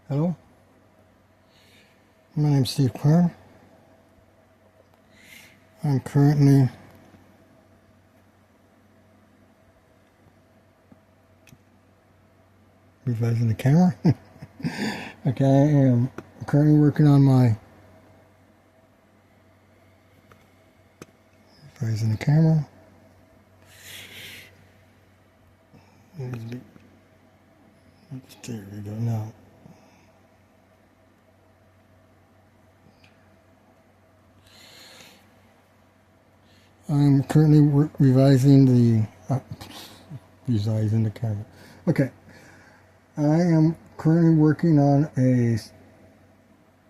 Hello, my name's Steve Quern. I'm currently revising the camera. Okay, I am currently working on my revising the camera. There we go now. I'm currently revising the camera. Okay, I am currently working on a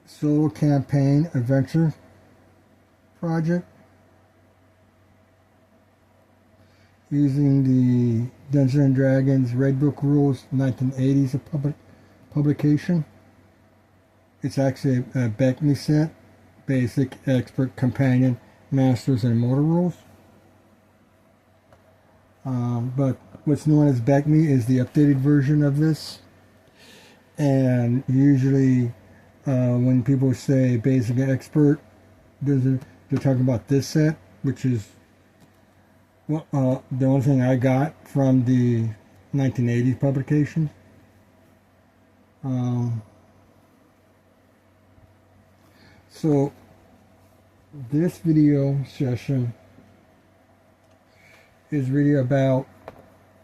solo campaign-adventure project using the Dungeons & Dragons Red Book Rules 1980s publication. It's actually a BECMI set, Basic, Expert, Companion, Masters, and Immortal rules. But what's known as BECMI is the updated version of this. And usually when people say Basic and Expert, they're talking about this set, which is the only thing I got from the 1980s publication. So this video session is really about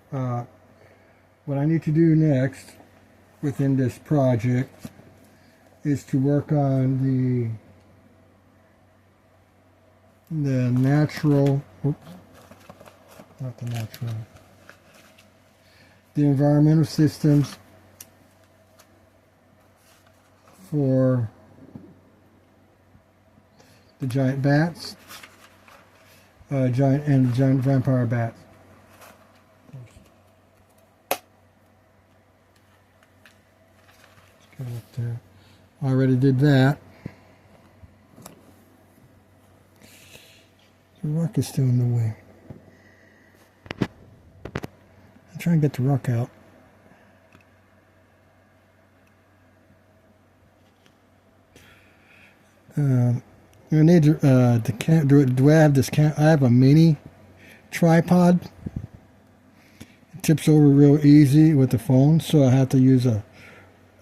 what I need to do next within this project is to work on the environmental systems for the giant bats, giant vampire bats. Let's go up there. I already did that. The rock is still in the way. I'm trying to get the rock out. I need to do I have this I have a mini tripod. It tips over real easy with the phone, so I have to use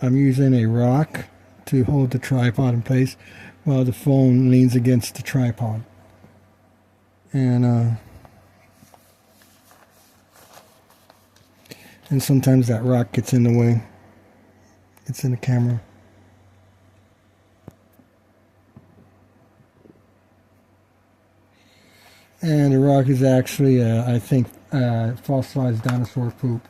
I'm using a rock to hold the tripod in place while the phone leans against the tripod. And sometimes that rock gets in the way. It's in the camera. And the rock is actually, I think, fossilized dinosaur poop.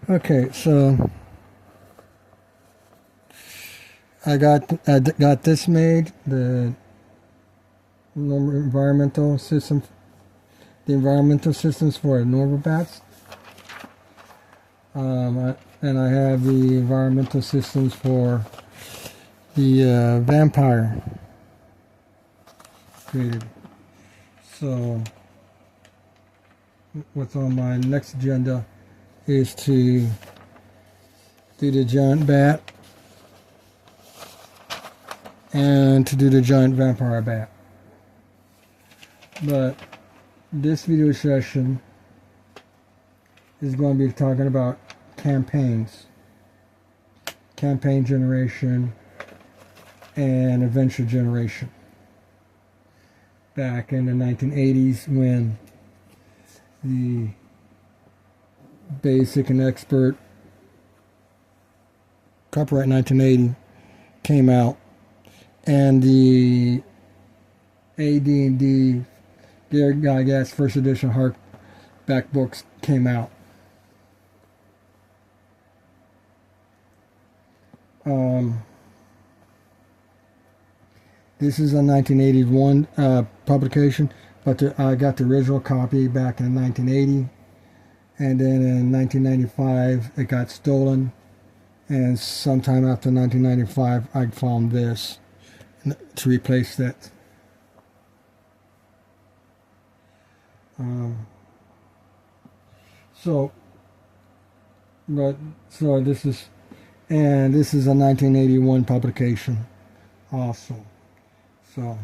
Okay, so I got this made, the environmental systems for normal bats. And I have the environmental systems for the vampire created. So what's on my next agenda is to do the giant bat and to do the giant vampire bat. But this video session is going to be talking about campaigns, campaign generation, and adventure generation. Back in the 1980s when the Basic and Expert copyright 1980 came out, and the AD&D Gygax first edition hardback books came out. This is a 1981 publication, but I got the original copy back in 1980, and then in 1995 it got stolen, and sometime after 1995 I found this to replace that. So But so this is, and this is a 1981 publication, also. So,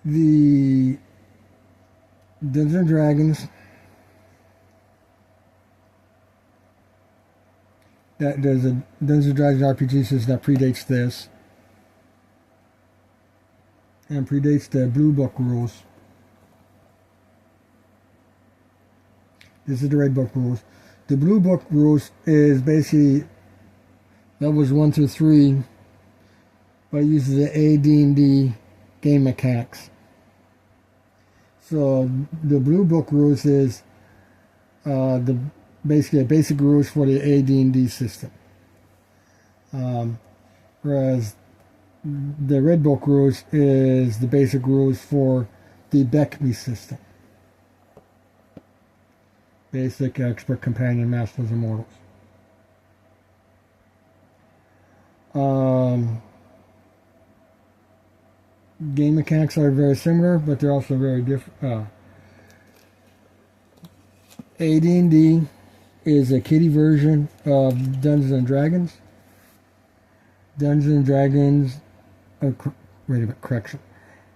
the Dungeons and Dragons, there's a Dungeons and Dragons RPG system that predates this, and predates the Blue Book rules. This is the Red Book rules. The Blue Book rules is basically levels 1 through 3, but it uses the AD&D game mechanics. So the Blue Book rules is basically the basic rules for the AD&D system, whereas the Red Book rules is the basic rules for the Beckme system. Basic, Expert, Companion, Masters, Immortals. Game mechanics are very similar, but they're also very different. AD&D is a kiddie version of Dungeons and Dragons. Dungeons and Dragons, wait a minute, correction.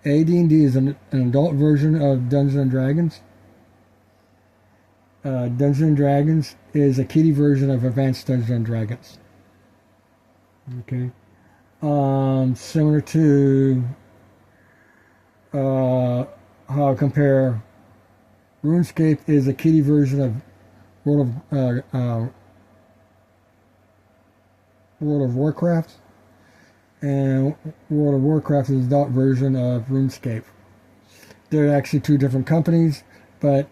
AD&D is an adult version of Dungeons and Dragons. Dungeons and Dragons is a kiddie version of Advanced Dungeons and Dragons. Okay. Similar to how I compare, RuneScape is a kiddie version of World of Warcraft, and World of Warcraft is an adult version of RuneScape. They're actually two different companies, but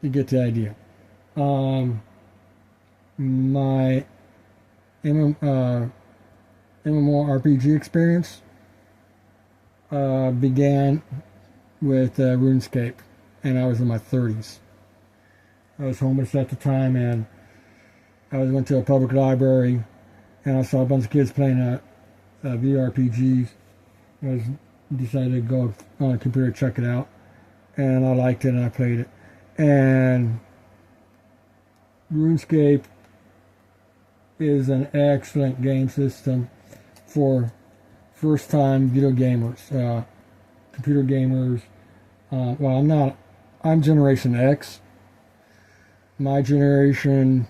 you get the idea. My MMORPG experience began with RuneScape, and I was in my 30s. I was homeless at the time, and I went to a public library, and I saw a bunch of kids playing VRPGs. I decided to go on a computer, check it out, and I liked it, and I played it. And RuneScape is an excellent game system for first-time video gamers, computer gamers. Well, I'm Generation X. My generation,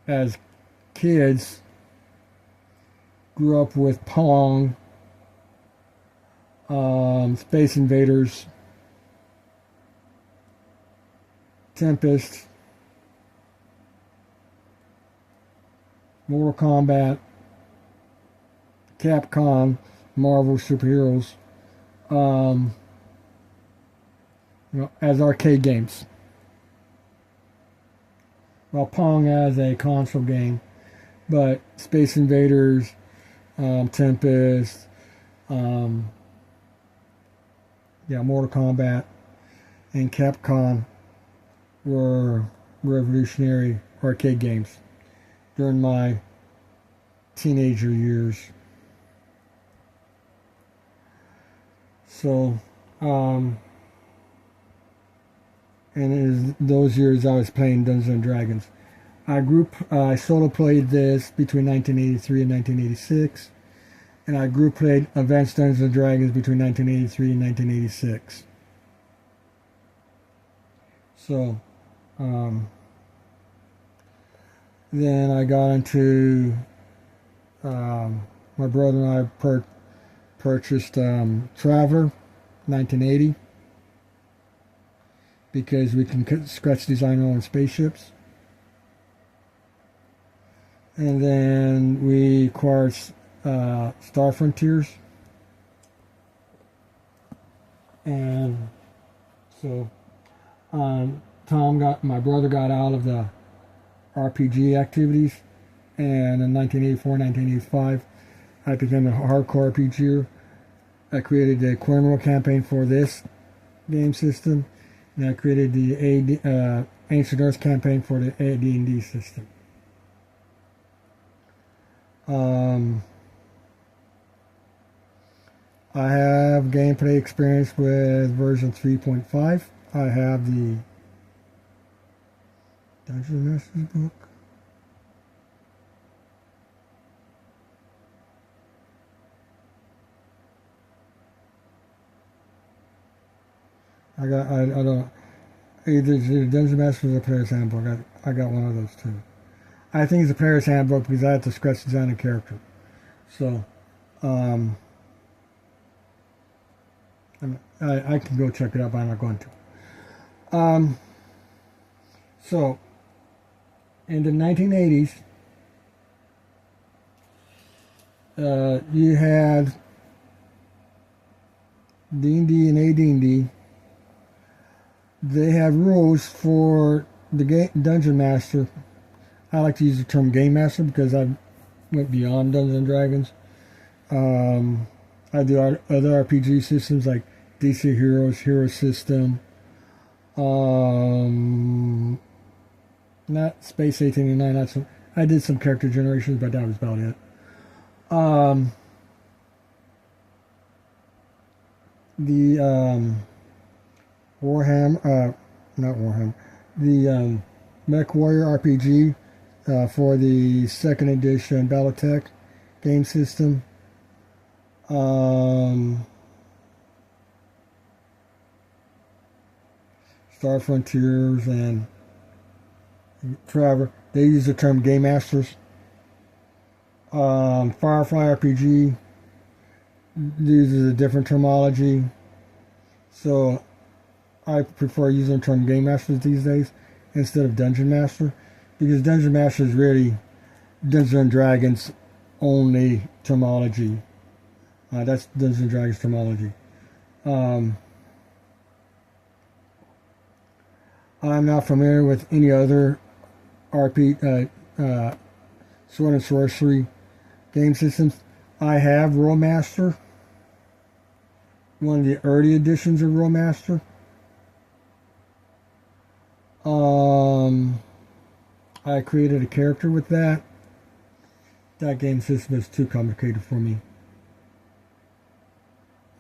as kids, grew up with Pong, Space Invaders, Tempest, Mortal Kombat, Capcom, Marvel superheroes, as arcade games. Well, Pong as a console game, but Space Invaders, Tempest, Mortal Kombat, and Capcom were revolutionary arcade games during my teenager years. So, and in those years I was playing Dungeons and Dragons. I solo played this between 1983 and 1986, and I group played Advanced Dungeons and Dragons between 1983 and 1986. So, then I got into, my brother and I purchased Traveler 1980, because we can scratch design our own spaceships. And then we acquired Star Frontiers. And so my brother got out of the RPG activities, and in 1984, 1985, I became a hardcore RPGer. I created the Quirnwall campaign for this game system, and I created the Ancient Earth campaign for the AD&D system. I have gameplay experience with version 3.5. I have the Dungeon Master's book. I don't, either the Dungeon Master or the Player's Handbook. I got one of those too. I think it's the Player's Handbook because I have to scratch design a character. So, I can go check it out, but I'm not going to. So, in the 1980s, you had D&D and AD&D. They have rules for the Dungeon Master. I like to use the term Game Master because I went beyond Dungeons and Dragons. I do other RPG systems like DC Heroes, Hero System, not Space 889. I did some character generations, but that was about it. The Warhammer, not Warhammer, the Mech Warrior RPG for the 2nd edition Battletech game system. Star Frontiers and Forever, they use the term Game Masters. Firefly RPG uses a different terminology, so I prefer using the term Game Masters these days instead of Dungeon Master, because Dungeon Master is really Dungeons and Dragons only terminology. That's Dungeons and Dragons terminology. I'm not familiar with any other sword and sorcery game systems. I have Rolemaster, one of the early editions of Rolemaster. I created a character with that. That game system is too complicated for me.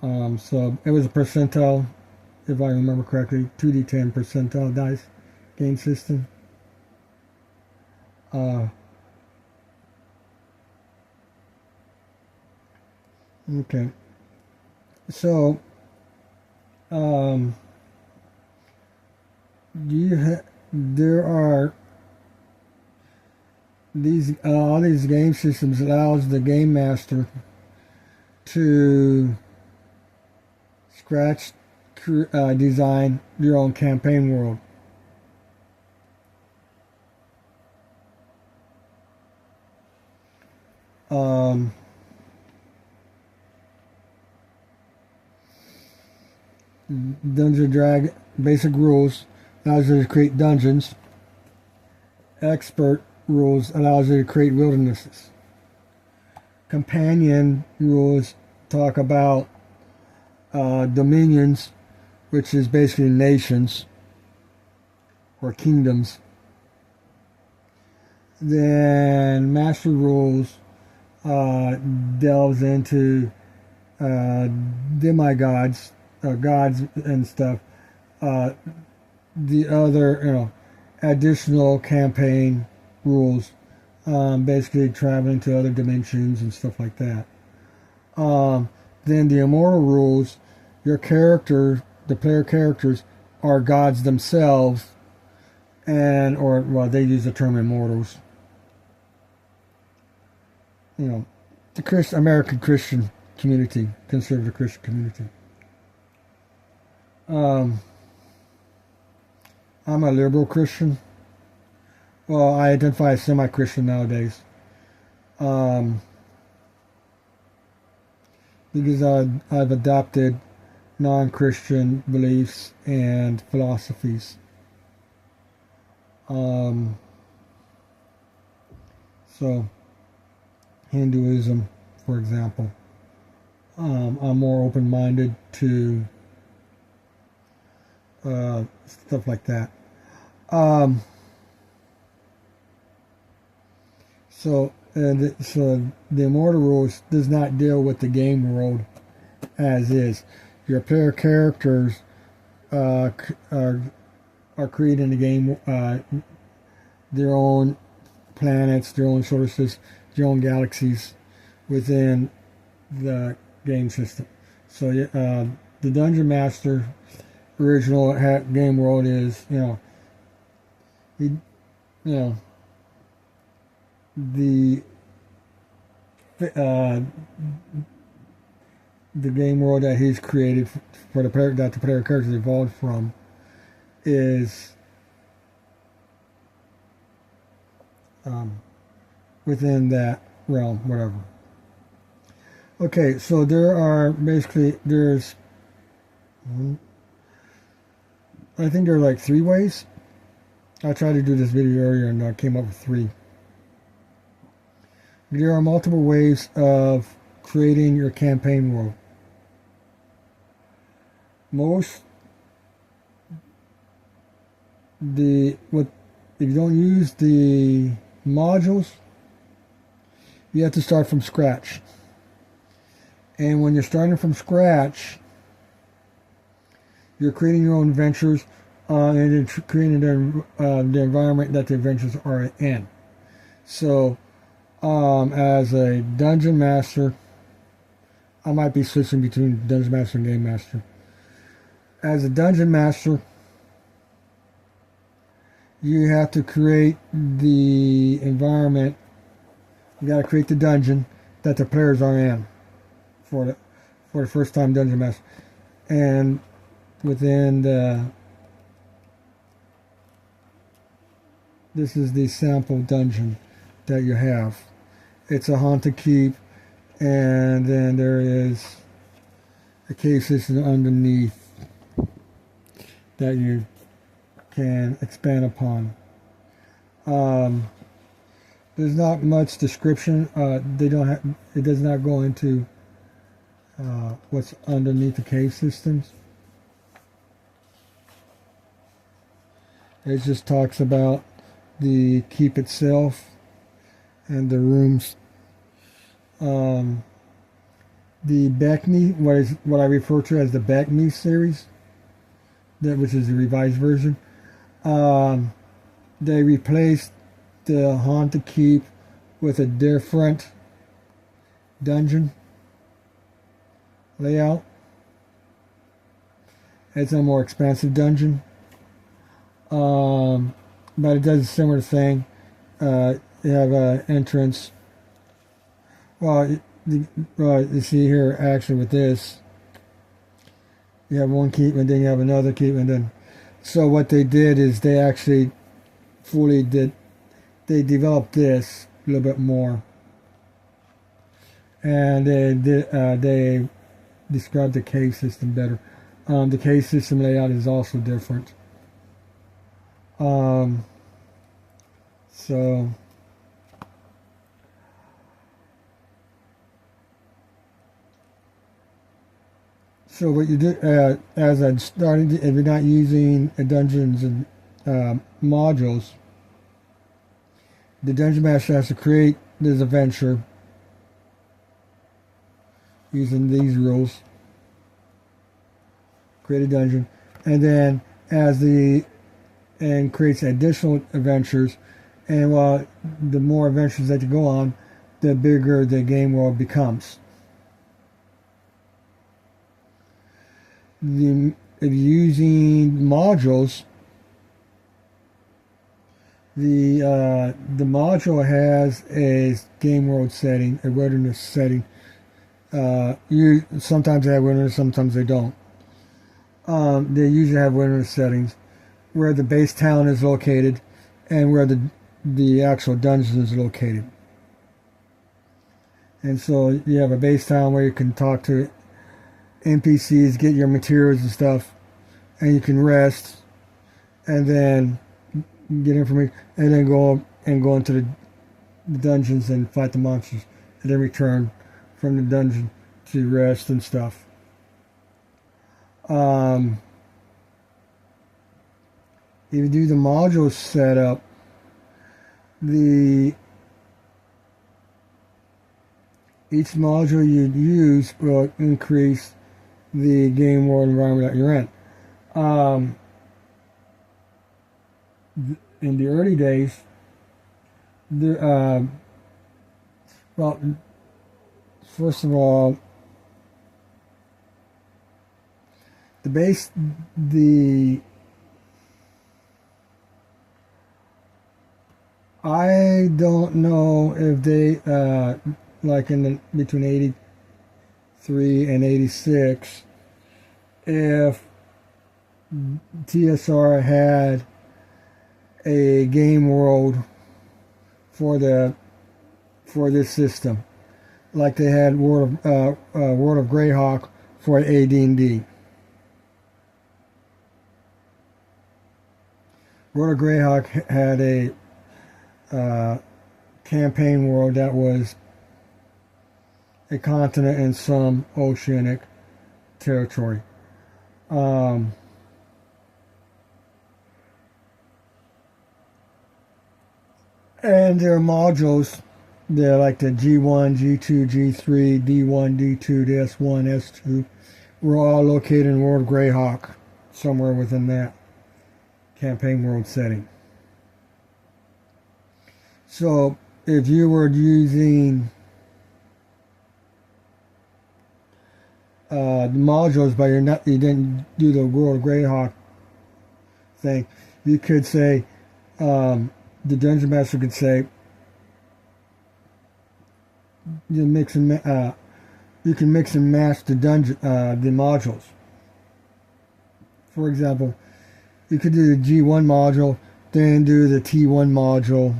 So it was a percentile, if I remember correctly, 2d10 percentile dice game system. Okay. So, there are all these game systems allows the game master to scratch design your own campaign world. Dungeon Drag basic rules allows you to create dungeons. Expert rules allows you to create wildernesses. Companion rules talk about dominions, which is basically nations or kingdoms. Then master rules delves into demigods, gods and stuff. The other, additional campaign rules, basically traveling to other dimensions and stuff like that. Then the immortal rules, your character, the player characters, are gods themselves, they use the term immortals. The American Christian community, conservative Christian community. I'm a liberal Christian. Well, I identify as semi-Christian nowadays. Because I've adopted non-Christian beliefs and philosophies. So, Hinduism, for example. I'm more open-minded to stuff like that. So the Immortal Rules does not deal with the game world as is. Your player characters are created in the game, their own planets, their own solar systems, their own galaxies within the game system. So the Dungeon Master original game world is, the game world that he's created for the player, that the player characters evolved from, is within that realm, whatever. Okay, so there's I think there are like 3 ways. I tried to do this video earlier and I came up with 3. There are multiple ways of creating your campaign world. If you don't use the modules, you have to start from scratch. And when you're starting from scratch, you're creating your own adventures and creating the environment that the adventures are in. So, as a Dungeon Master, I might be switching between Dungeon Master and Game Master. As a Dungeon Master, you have to create the environment. You got to create the dungeon that the players are in for the first time Dungeon Master. And within this is the sample dungeon that you have. It's a haunted keep, and then there is a cave system underneath that you can expand upon. There's not much description. It does not go into what's underneath the cave systems. It just talks about the keep itself and the rooms. The Beckme, what I refer to as the Beckme series, which is the revised version. They replaced the Haunted Keep with a different dungeon layout. It's a more expansive dungeon, but it does a similar thing. You have an entrance. Well, you see here actually with this, you have one keep and then you have another keep, and then so what they did is they actually they developed this a little bit more, and they described the cave system better. The cave system layout is also different. So what you do, as I'm starting to, if you're not using Dungeons and modules, the Dungeon Master has to create this adventure using these rules. Create a dungeon, and then and creates additional adventures, and the more adventures that you go on, the bigger the game world becomes. If you're using modules, the module has a game world setting, a wilderness setting. Sometimes they have wilderness, sometimes they don't. They usually have wilderness settings where the base town is located and where the actual dungeon is located. And so you have a base town where you can talk to NPCs, get your materials and stuff, and you can rest, and then get information, and then go into the dungeons and fight the monsters, and then return from the dungeon to rest and stuff. If you do the module setup, each module you use will increase the game world environment that you're in. In the early days, well, first of all, I don't know if they, like between 83 and 86, if TSR had a game world for this system, like they had World of Greyhawk for AD&D. World of Greyhawk had a campaign world that was a continent and some oceanic territory. And there are modules, they're like the G1, G2, G3, D1, D2, S1, S2, were all located in World of Greyhawk, somewhere within that campaign world setting. So if you were using the modules, but you didn't do the World of Greyhawk thing, you could say, the Dungeon Master could say, you can mix and match the modules. For example, you could do the G1 module, then do the T1 module.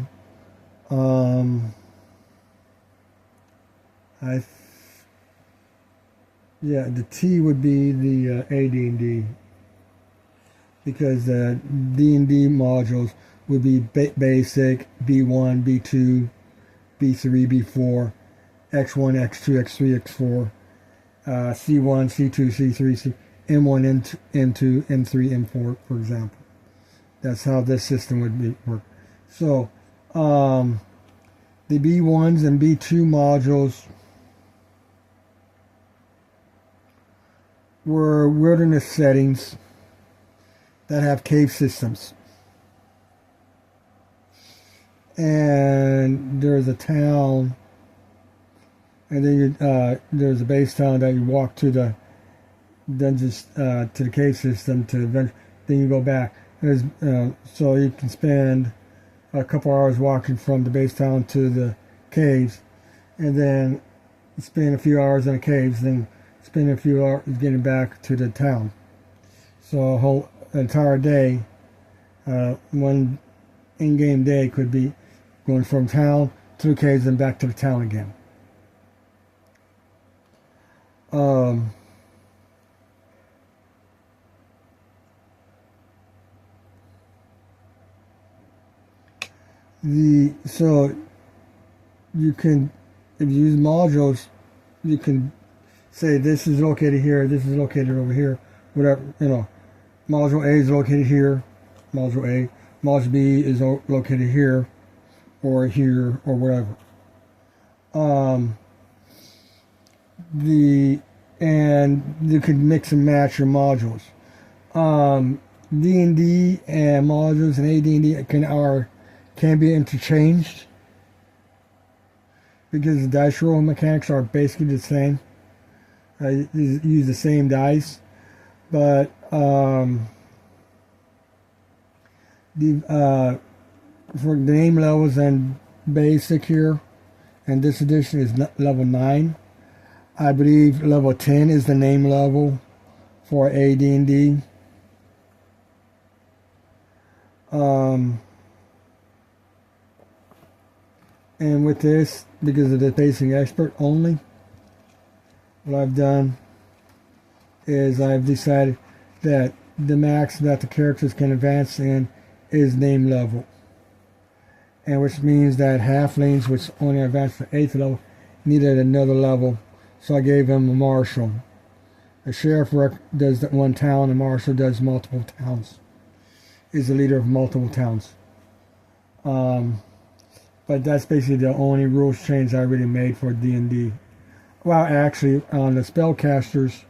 The T would be the AD&D, because the D&D modules would be basic, B1, B2, B3, B4, X1, X2, X3, X4, C1, C2, C3, M1, M2, M3, M4, for example. That's how this system would work. So, the B1s and B2 modules were wilderness settings that have cave systems. And there's a town, and then there's a base town that you walk to the dungeons, to the cave system, then you go back. So you can spend a couple hours walking from the base town to the caves, and then spend a few hours in the caves, then spend a few hours getting back to the town. So a whole entire day, one in-game day could be going from town to the caves and back to the town again. So you can, if you use modules, you can say this is located here, this is located over here, whatever, module A is located here, module A, module B is located here, or whatever. And you can mix and match your modules. D&D and modules and AD&D can be interchanged, because the dice roll mechanics are basically the same. You use the same dice, but for the name levels and basic here, and this edition is level 9. I believe level 10 is the name level for AD&D. And with this, because of the basic expert only, what I've done is I've decided that the max that the characters can advance in is name level. And which means that halflings, which only advanced to 8th level, needed another level. So I gave him a marshal. The sheriff does one town, and marshal does multiple towns. Is the leader of multiple towns. But that's basically the only rules change I really made for D&D. Well, actually, on the spellcasters,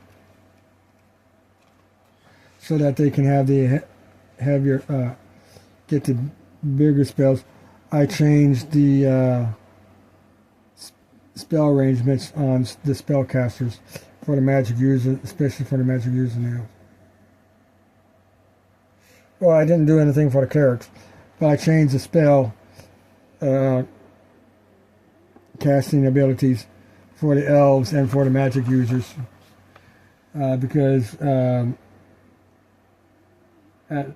so that they can have your get the bigger spells. I changed the spell arrangements on the spellcasters for the magic user, especially for the magic user now. Well, I didn't do anything for the clerics, but I changed the spell casting abilities for the elves and for the magic users because at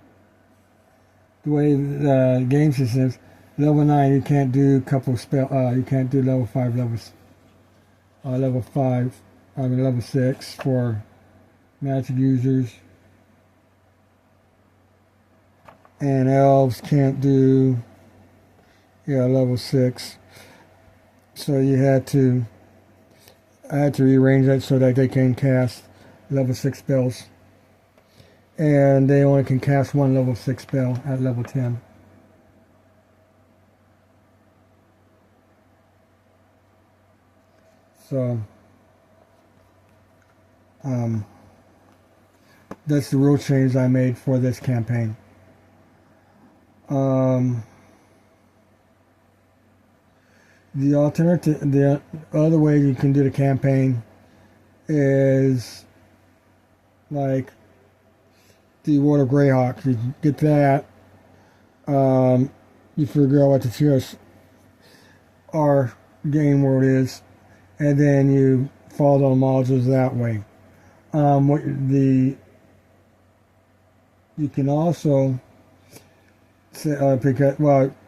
the way the game system is, level 9 you can't do you can't do level 5 levels. Level 6 for magic users, and elves can't do level 6. So I had to rearrange that so that they can cast level 6 spells, and they only can cast one level 6 spell at level 10. So that's the rule change I made for this campaign. The other way you can do the campaign is like the World of Greyhawk. You get that, you figure out what the TSR game world is, and then you follow the modules that way. You can also because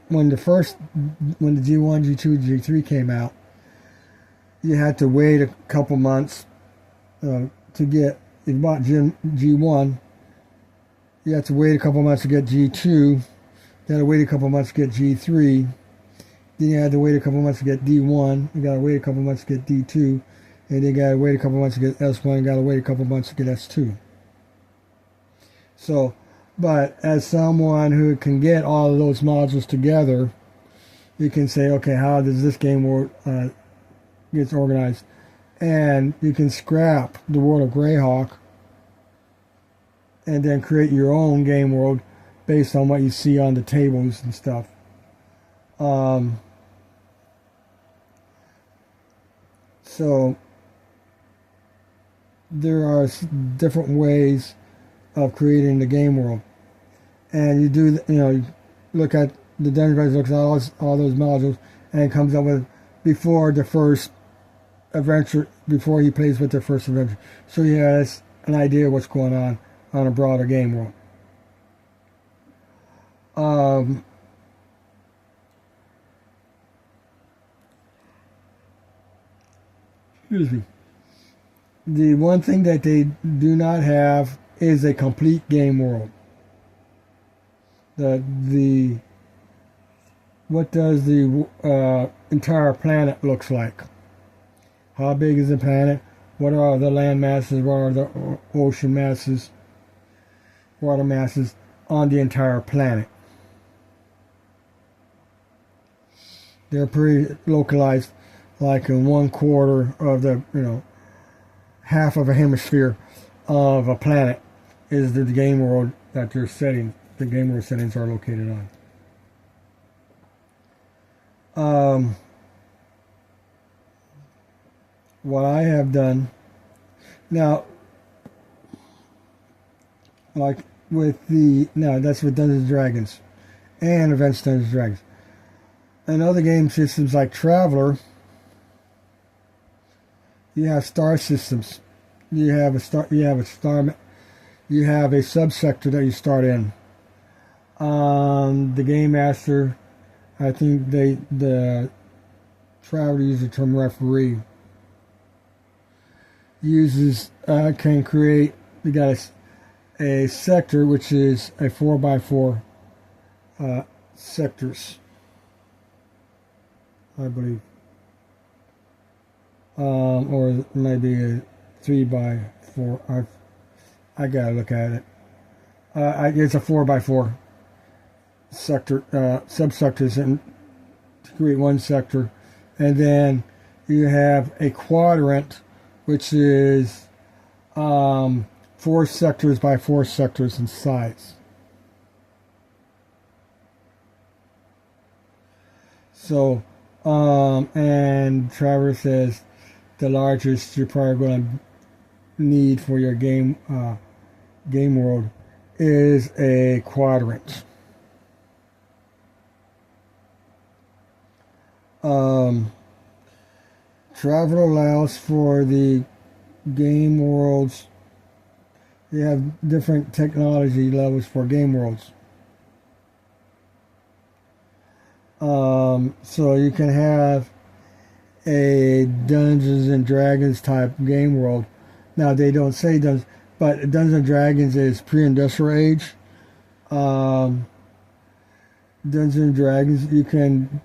when the G1, G2, G3 came out, you had to wait a couple months to get. If you bought G1, you had to wait a couple months to get G2. You had to wait a couple months to get G3. Then you had to wait a couple months to get D1. You got to wait a couple months to get D2, and then you got to wait a couple months to get S1. You got to wait a couple months to get S2. So, but as someone who can get all of those modules together, you can say, okay, how does this game world gets organized? And you can scrap the World of Greyhawk and then create your own game world based on what you see on the tables and stuff. So there are different ways of creating the game world, and you look at the dungeon master, looks at all those modules, and comes up with before the first adventure, before he plays with the first adventure, so he has an idea of what's going on a broader game world. Excuse me. The one thing that they do not have is a complete game world. What does the entire planet looks like? How big is the planet? What are the land masses? What are the ocean masses? Water masses on the entire planet? They're pretty localized, like in 1/4 of the, half of a hemisphere of a planet is the game world that the game world settings are located on. What I have done now, like that's with Dungeons & Dragons and Advanced Dungeons & Dragons. And other game systems like Traveller, you have star systems. You have a subsector that you start in. The Gamemaster, I think the Traveller uses the term referee. Can create. You got a sector which is a 4x4 sectors, I believe. Or maybe a 3x4. I gotta look at it. It's a 4x4 sector, subsectors, and to create one sector, and then you have a quadrant, which is 4 4 sectors by 4 sectors in size. So, and Trevor says the largest you're probably going to need for your game world is a quadrant. Travel allows for the game worlds. You have different technology levels for game worlds. So you can have a Dungeons and Dragons type game world. Now they don't say Dungeons, but Dungeons and Dragons is pre-industrial age. Dungeons and Dragons, you can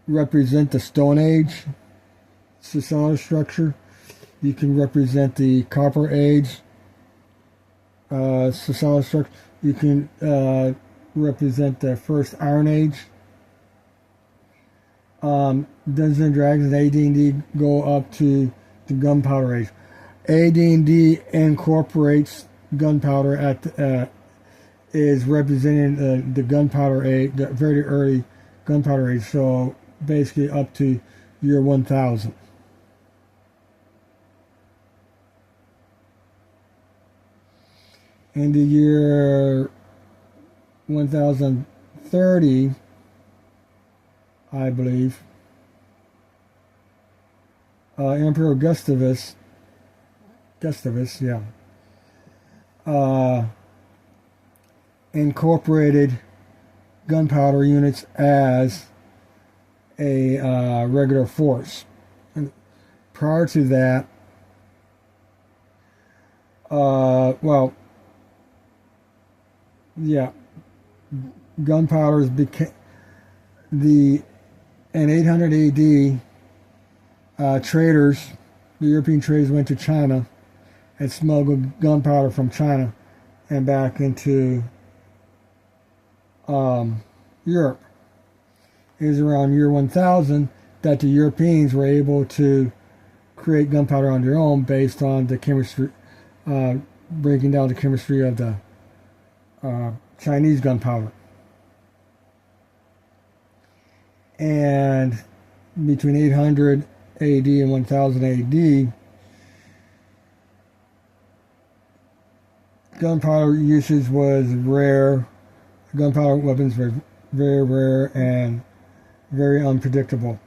represent the Stone Age societal structure. You can represent the Copper Age societal structure. You can represent the first Iron Age. Dungeons and Dragons and AD&D go up to the Gunpowder Age. AD&D incorporates gunpowder is representing the Gunpowder Age, the very early Gunpowder Age. So basically up to year 1000. In the year 1030, I believe, Emperor Gustavus, incorporated gunpowder units as a regular force. And prior to that, gunpowder became in 800 AD, traders, the European traders went to China and smuggled gunpowder from China and back into Europe. It was around year 1000 that the Europeans were able to create gunpowder on their own based on the chemistry, breaking down the chemistry of the Chinese gunpowder. And between 800 AD and 1000 AD, gunpowder usage was rare. Gunpowder weapons were very rare and very unpredictable.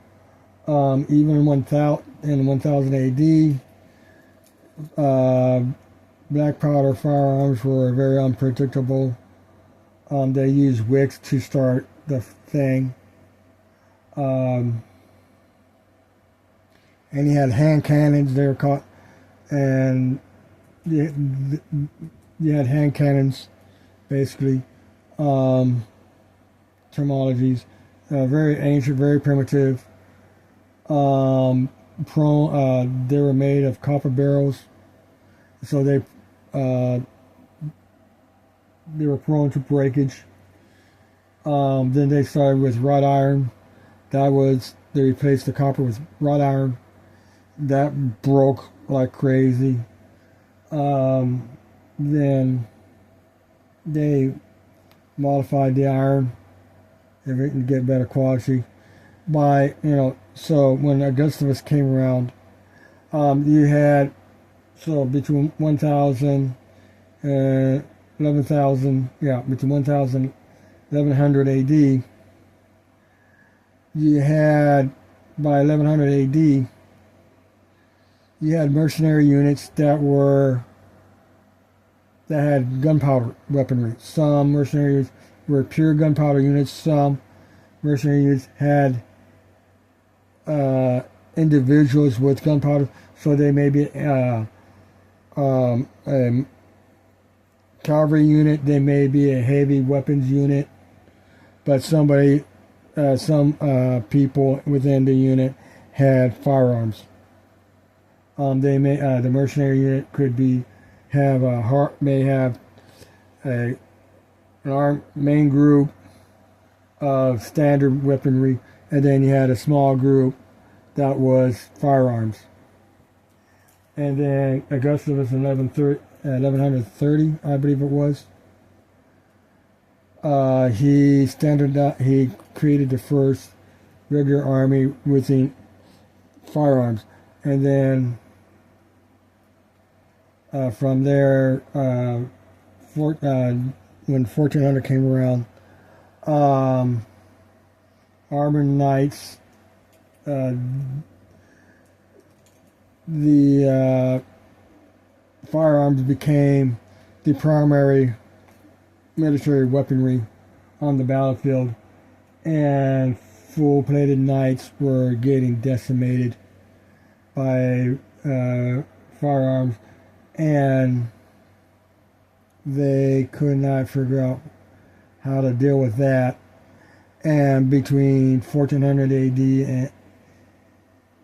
Even in 1000 AD, black powder firearms were very unpredictable. They used wicks to start the thing. And you had hand cannons. They were caught, and you had hand cannons, basically. Terminologies, very ancient, very primitive. They were made of copper barrels, so they were prone to breakage. Then they started with wrought iron. They replaced the copper with wrought iron. That broke like crazy. Then they modified the iron to get better quality. So when Augustus came around, you had, between 1000 and 11,000, between 1000 and 1100 AD, you had, by 1100 AD, you had mercenary units that had gunpowder weaponry. Some mercenaries were pure gunpowder units. Some mercenary units had individuals with gunpowder. So they may be a cavalry unit. They may be a heavy weapons unit. But some people within the unit had firearms. The mercenary unit may have an armed main group of standard weaponry, and then you had a small group that was firearms. And then Augustus in 1130, I believe it was. He created the first regular army using firearms, and then from there, when 1400 came around, armored knights, the firearms became the primary military weaponry on the battlefield, and full-plated knights were getting decimated by firearms, and they could not figure out how to deal with that. And between 1400 AD and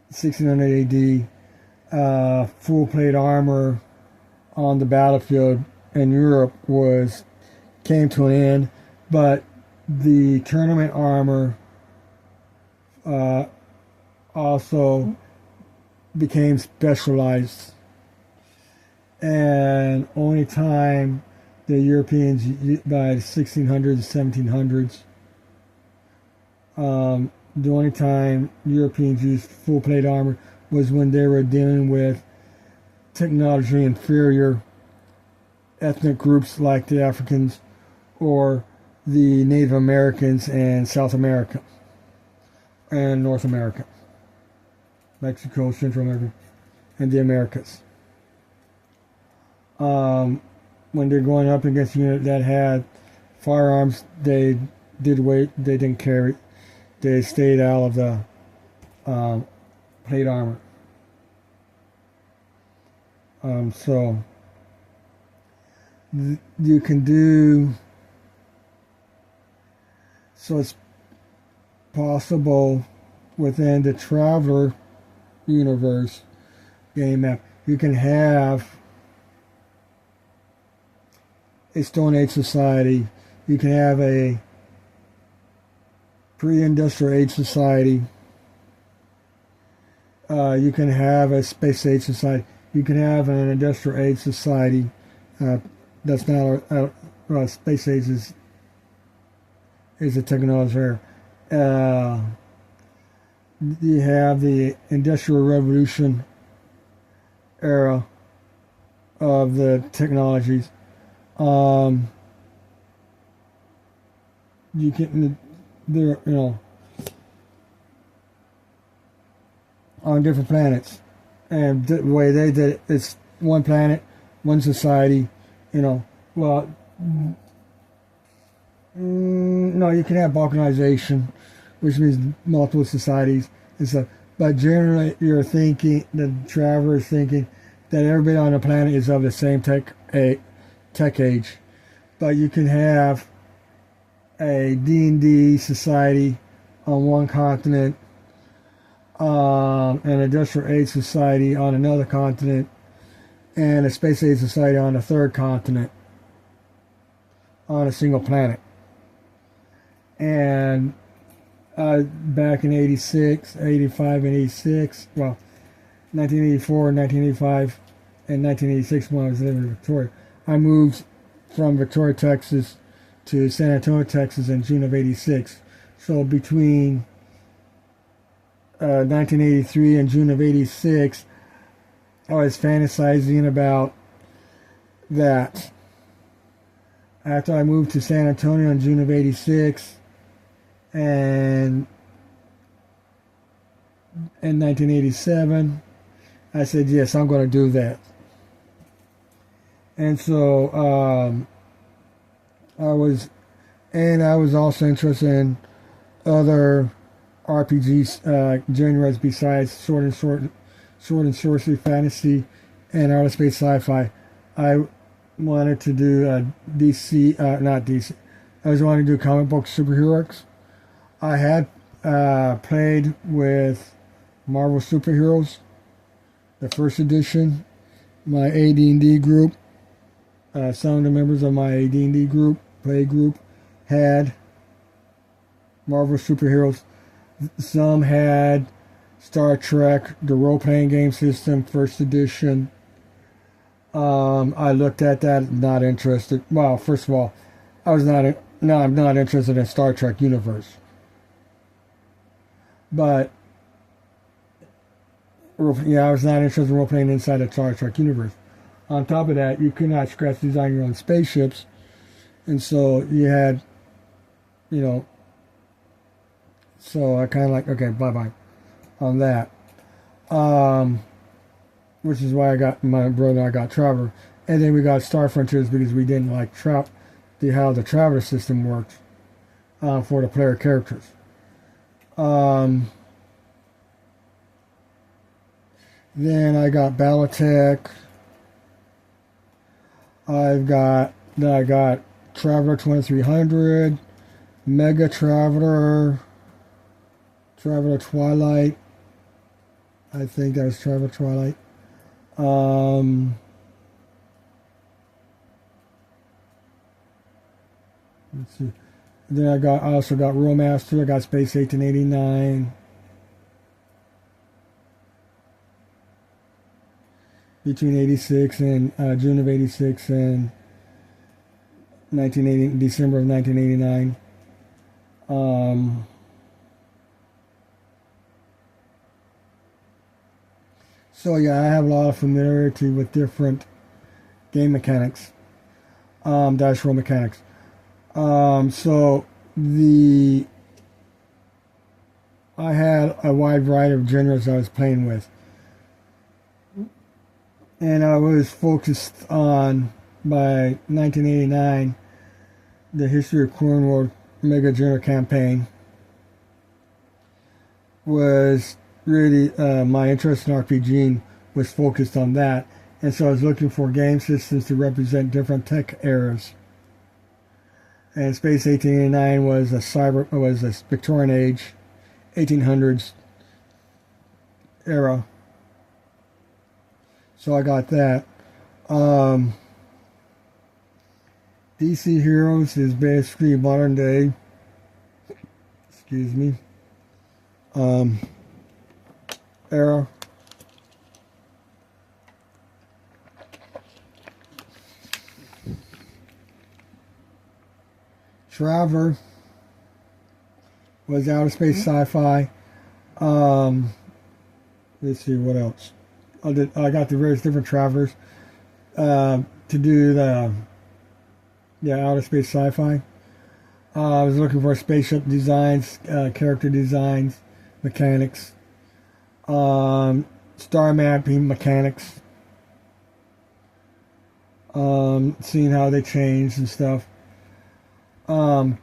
1600 AD, full-plate armor on the battlefield in Europe came to an end, but the tournament armor also became specialized, and only time the Europeans, by the 1600s, 1700s, the only time Europeans used full-plate armor was when they were dealing with technology inferior ethnic groups like the Africans or the Native Americans in South America and North America, Mexico, Central America, and the Americas. When they're going up against a unit that had firearms, they didn't carry. They stayed out of the plate armor. So you can do. So it's possible within the Traveler universe game map, you can have a Stone Age society, you can have a pre-industrial age society, you can have a space age society, you can have an industrial age society. That's not space age is a technology era. You have the Industrial Revolution era of the technologies. You can, there, on different planets, and the way they did it, it's one planet, one society. Well, no, you can have balkanization, which means multiple societies and stuff. But generally, the traveler is thinking that everybody on the planet is of the same tech age. But you can have a D&D society on one continent, an industrial age society on another continent, and a space age society on a third continent on a single planet. And back in 86, 85, and 86, well, 1984, 1985, and 1986 when I was living in Victoria, I moved from Victoria, Texas to San Antonio, Texas in June of 86. So between 1983 and June of 86, I was fantasizing about that. After I moved to San Antonio in June of 86, and in 1987, I said, yes, I'm going to do that. And so I was also interested in other RPG genres besides sword and sorcery, fantasy, and outer space sci-fi. I wanted to do not DC. I was wanting to do comic book superheroes. I had played with Marvel Superheroes, the first edition. My AD&D group, some of the members of my AD&D group, play group, had Marvel Superheroes. Some had Star Trek, the Roleplaying Game System, first edition. I looked at that, not interested. Well, first of all, I'm not interested in Star Trek universe. But yeah, I was not interested in role playing inside the Star Trek universe. On top of that, you could not scratch design your own spaceships, and so you had, you know, so I kind of like, okay, bye bye on that. Which is why I got my brother and I got Traveler, and then we got Star Frontiers because we didn't like how the Traveler system worked for the player characters. Then I got Battletech. I got Traveler 2300, Mega Traveler, Traveler Twilight. I think that was Traveler Twilight. Let's see. Then I also got Rolemaster. I got Space 1889. Between 86 and June of 86 and December of 1989. So yeah, I have a lot of familiarity with different game mechanics, dice roll mechanics. So I had a wide variety of genres I was playing with. And I was focused on, by 1989, the History of Cornwall Mega Genre Campaign was really, my interest in RPGing was focused on that. And so I was looking for game systems to represent different tech eras. And Space 1889 was a Victorian age, 1800s era. So I got that. DC Heroes is basically modern day. Excuse me. Era. Traveler was outer space sci-fi. Let's see what else. I got the various different Travelers to do the outer space sci-fi. I was looking for spaceship designs, character designs, mechanics, star mapping mechanics, seeing how they changed and stuff. I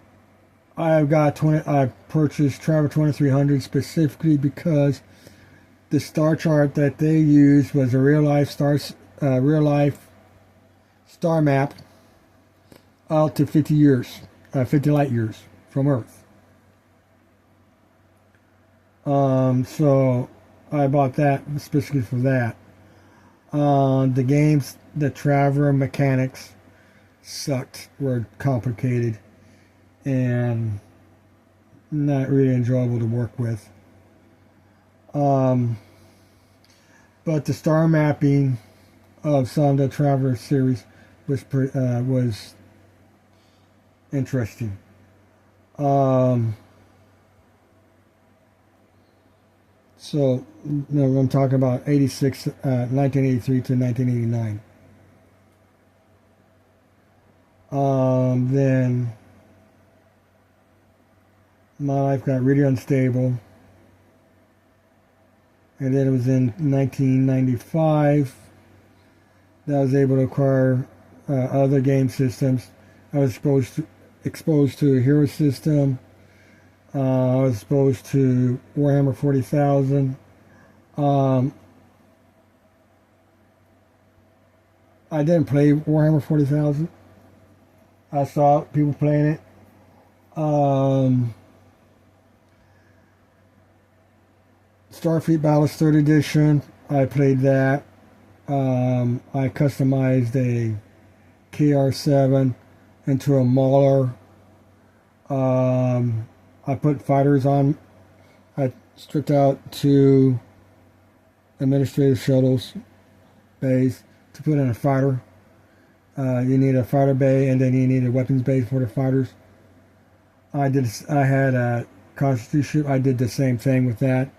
purchased Traveler 2300 specifically because the star chart that they used was a real life star map out to 50 light years from Earth. So I bought that specifically for that. The Traveler mechanics sucked, were complicated, and not really enjoyable to work with. But the star mapping of some of the Traveler series was interesting. So I'm talking about 1983 to 1989. Then my life got really unstable. And then it was in 1995 that I was able to acquire other game systems. I was exposed to a Hero system. I was exposed to Warhammer 40,000. I didn't play Warhammer 40,000. I saw people playing it. Starfleet Ballast 3rd Edition, I played that. I customized a KR7 into a Mauler. I put fighters on. I stripped out 2 administrative shuttles bays to put in a fighter You need a fighter bay, and then you need a weapons bay for the fighters. I had a Constitution. I did the same thing with that,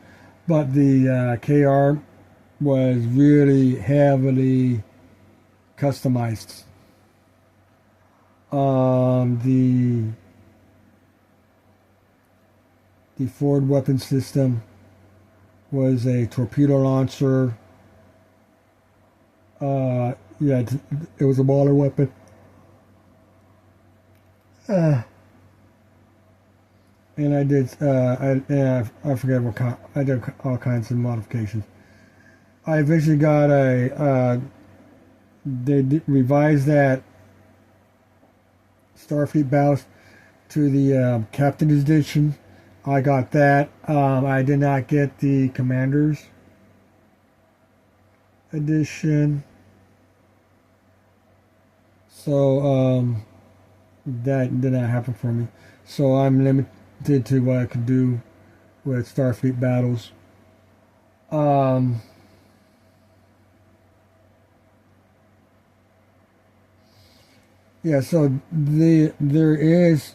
but the KR was really heavily customized. The forward weapon system was a torpedo launcher. Yeah, it was a water weapon. And I did, I forget what kind, I did all kinds of modifications. I eventually got they revised that Starfleet Battles to the Captain's Edition. I got that. I did not get the Commander's Edition. So, that did not happen for me. So I'm limited to what I could do with Starfleet Battles. Yeah, so there is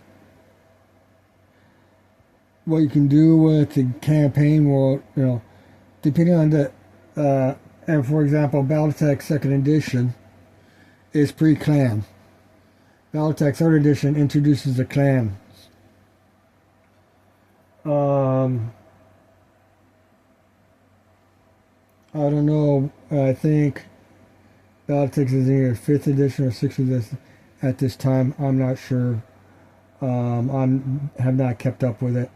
what you can do with the campaign world, depending on the, and for example, Battletech 2nd Edition is pre-clan. Battletech 3rd Edition introduces the clans. I don't know, I think Battletech is either 5th Edition or 6th Edition at this time. I'm not sure. Have not kept up with it.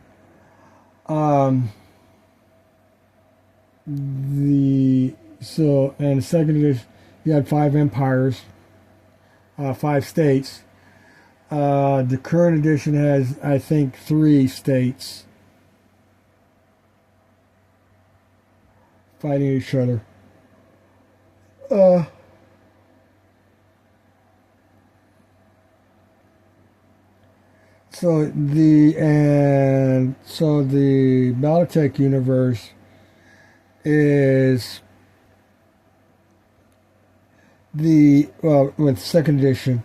And 2nd Edition, you had 5 empires, 5 states. The current edition has, I think, 3 states fighting each other. So the Battletech universe is with 2nd edition.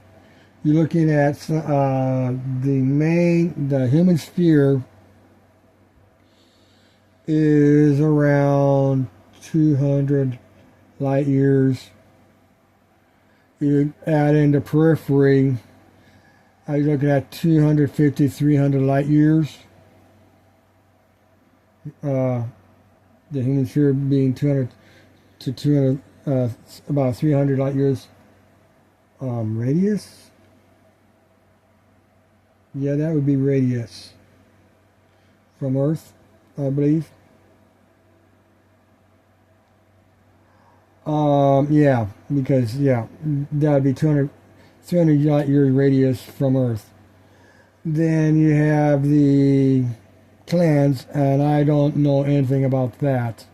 You're looking at the human sphere is around 200 light years. You add in the periphery, you're looking at 250, 300 light years. The human sphere being 200 to 200, about 300 light years radius. Yeah, that would be radius from Earth, I believe. Yeah, because, that would be 300 light years radius from Earth. Then you have the clans, and I don't know anything about that.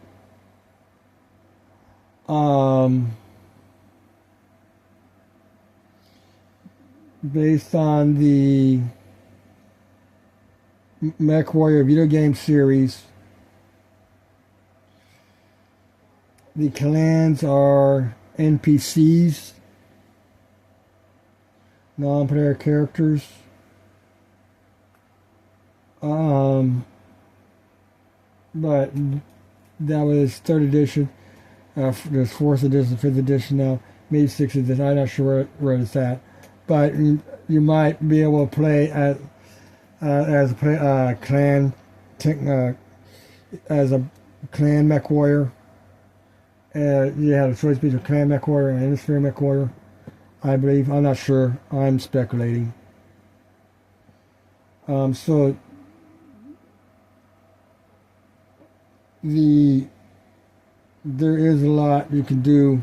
Based on the MechWarrior video game series, the clans are NPCs, non-player characters. But that was 3rd edition. There's 4th edition, 5th edition now, maybe 6th edition. I'm not sure where it's at. But you might be able to play as a clan, as a clan mech warrior. You have a choice between clan mech warrior and hemisphere mech warrior, I believe. I'm not sure. I'm speculating. So there is a lot you can do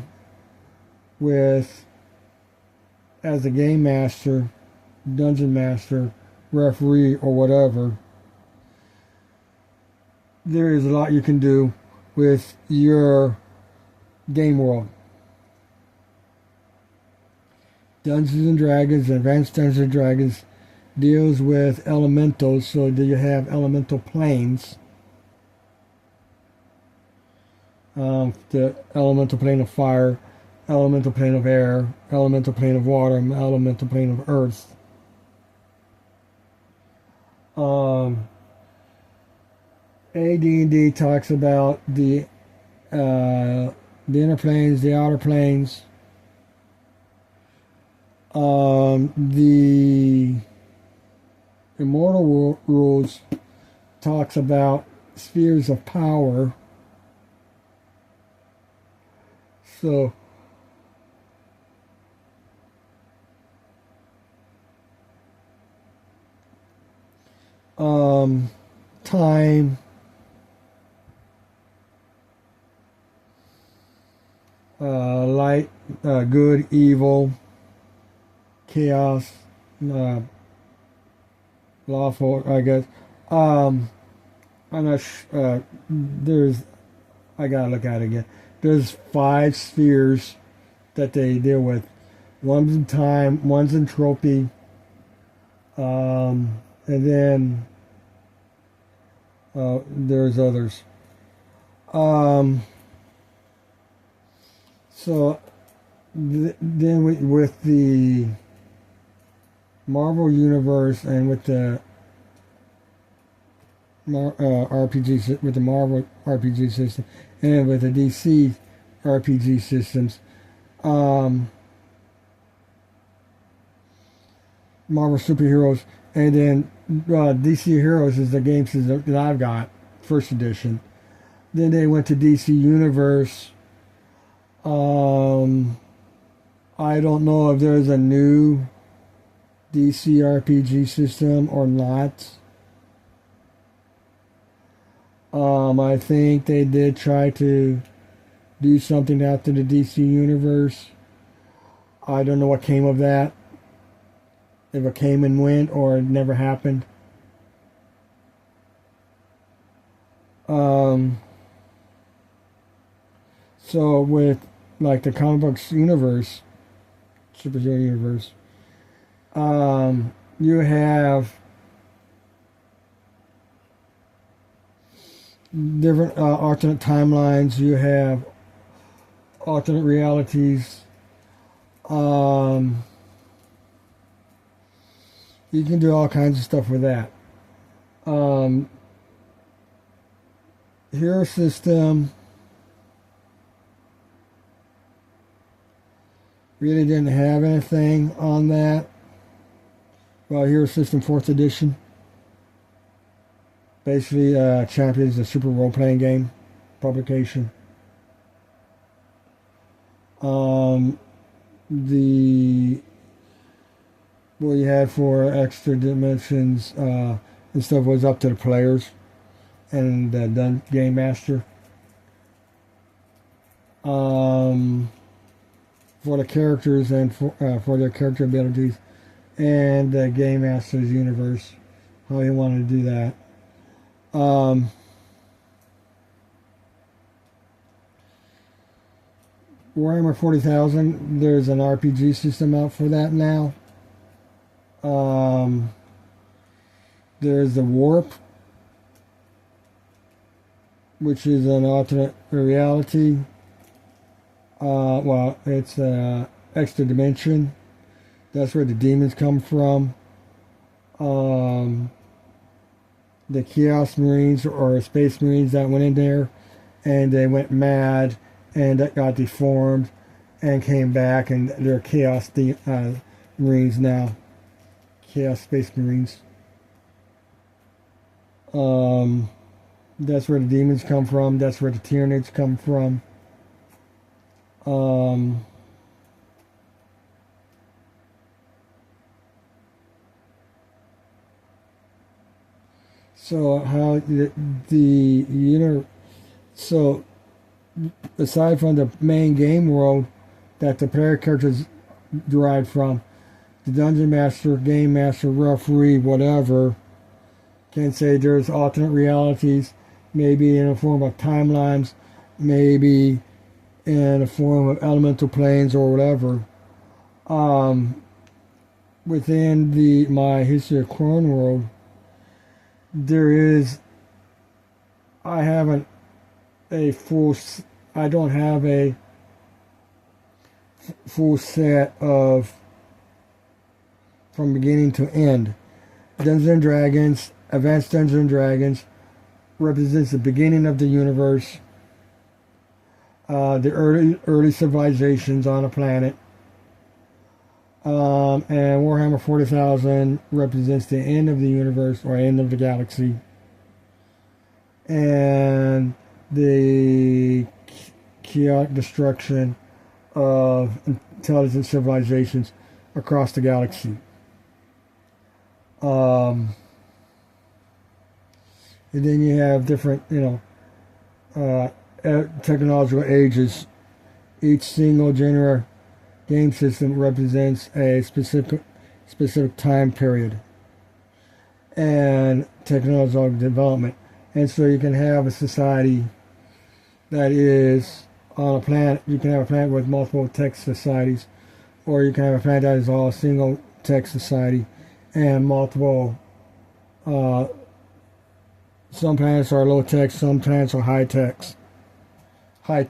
with as a game master, dungeon master, referee, or whatever. There is a lot you can do with your game world. Dungeons and Dragons, Advanced Dungeons and Dragons deals with elementals, so you have elemental planes. The elemental plane of fire, elemental plane of air, elemental plane of water, and elemental plane of earth. AD&D talks about the inner planes, the outer planes. The Immortal Rules talks about spheres of power. So time, light, good, evil, chaos, lawful, I guess. I'm not there's, I gotta look at it again. There's 5 spheres that they deal with. One's in time, one's entropy, and then there's others. So then with the Marvel Universe and with the RPG, with the Marvel RPG system and with the DC RPG systems, Marvel Superheroes, and then DC Heroes is the game system that I've got, first edition. Then they went to DC Universe. I don't know if there's a new DC RPG system or not. I think they did try to do something after the DC Universe. I don't know what came of that. If it came and went or it never happened. So with like the comic books universe, superhero universe, you have different alternate timelines. You have alternate realities. You can do all kinds of stuff with that. Hero system really didn't have anything on that. Well, Hero System 4th edition. Basically, Champions, the super role-playing game publication. What you had for extra dimensions and stuff was up to the players and the Gamemaster. For the characters and for their character abilities, and the Gamemaster's universe, how you want to do that. Warhammer 40,000, there's an RPG system out for that now. There's the Warp, which is an alternate reality. Well, it's extra dimension. That's where the demons come from. The Chaos Marines or Space Marines that went in there, and they went mad, and that got deformed, and came back, and they're Chaos Marines now. Chaos Space Marines. That's where the demons come from. That's where the Tyranids come from. So how so aside from the main game world that the player characters derived from, the Dungeon Master, Game Master, Referee, whatever, can say there's alternate realities, maybe in the form of timelines, maybe in the form of elemental planes or whatever. Within my History of Clone World, I don't have a full set of, from beginning to end. Dungeons and Dragons, Advanced Dungeons and Dragons, represents the beginning of the universe, the early civilizations on a planet, and Warhammer 40,000 represents the end of the universe or end of the galaxy, and the chaotic destruction of intelligent civilizations across the galaxy. And then you have different, technological ages. Each single genre game system represents a specific time period and technological development. And so you can have a society that is on a planet. You can have a planet with multiple tech societies, or you can have a planet that is all single tech society and multiple. Some planets are low tech, some planets are high tech. I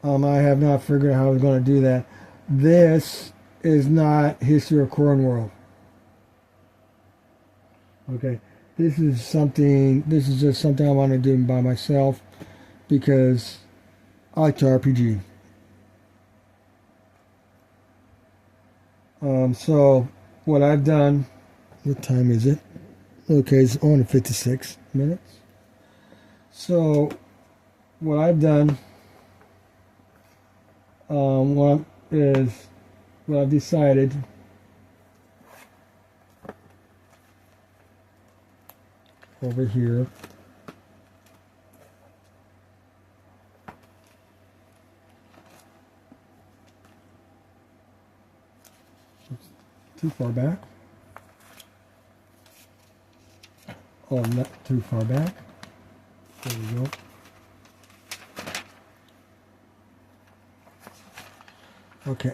have not figured out how I was going to do that. This is not History of Cornwall. Okay, this is just something I want to do by myself because I like to RPG. So what I've done, what time is it? Okay, it's on 56 minutes. So what I've done, what I've decided over here. Too far back. Oh, not too far back. There we go. Okay,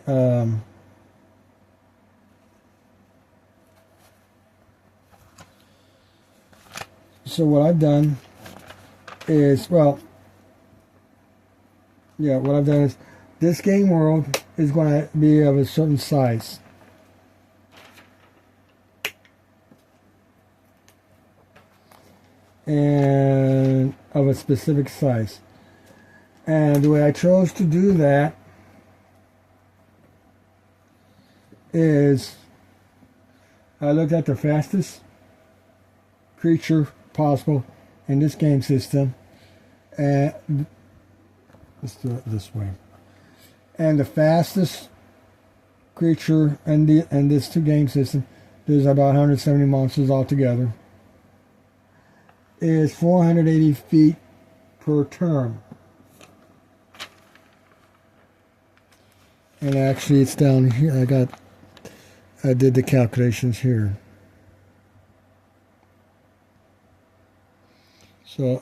so what I've done is, what I've done is, this game world is going to be of a certain size. And of a specific size. And the way I chose to do that is I looked at the fastest creature possible in this game system, and let's do it this way. And the fastest creature in this two game system, there's about 170 monsters altogether, is 480 feet per turn. And actually it's down here. I did the calculations here. So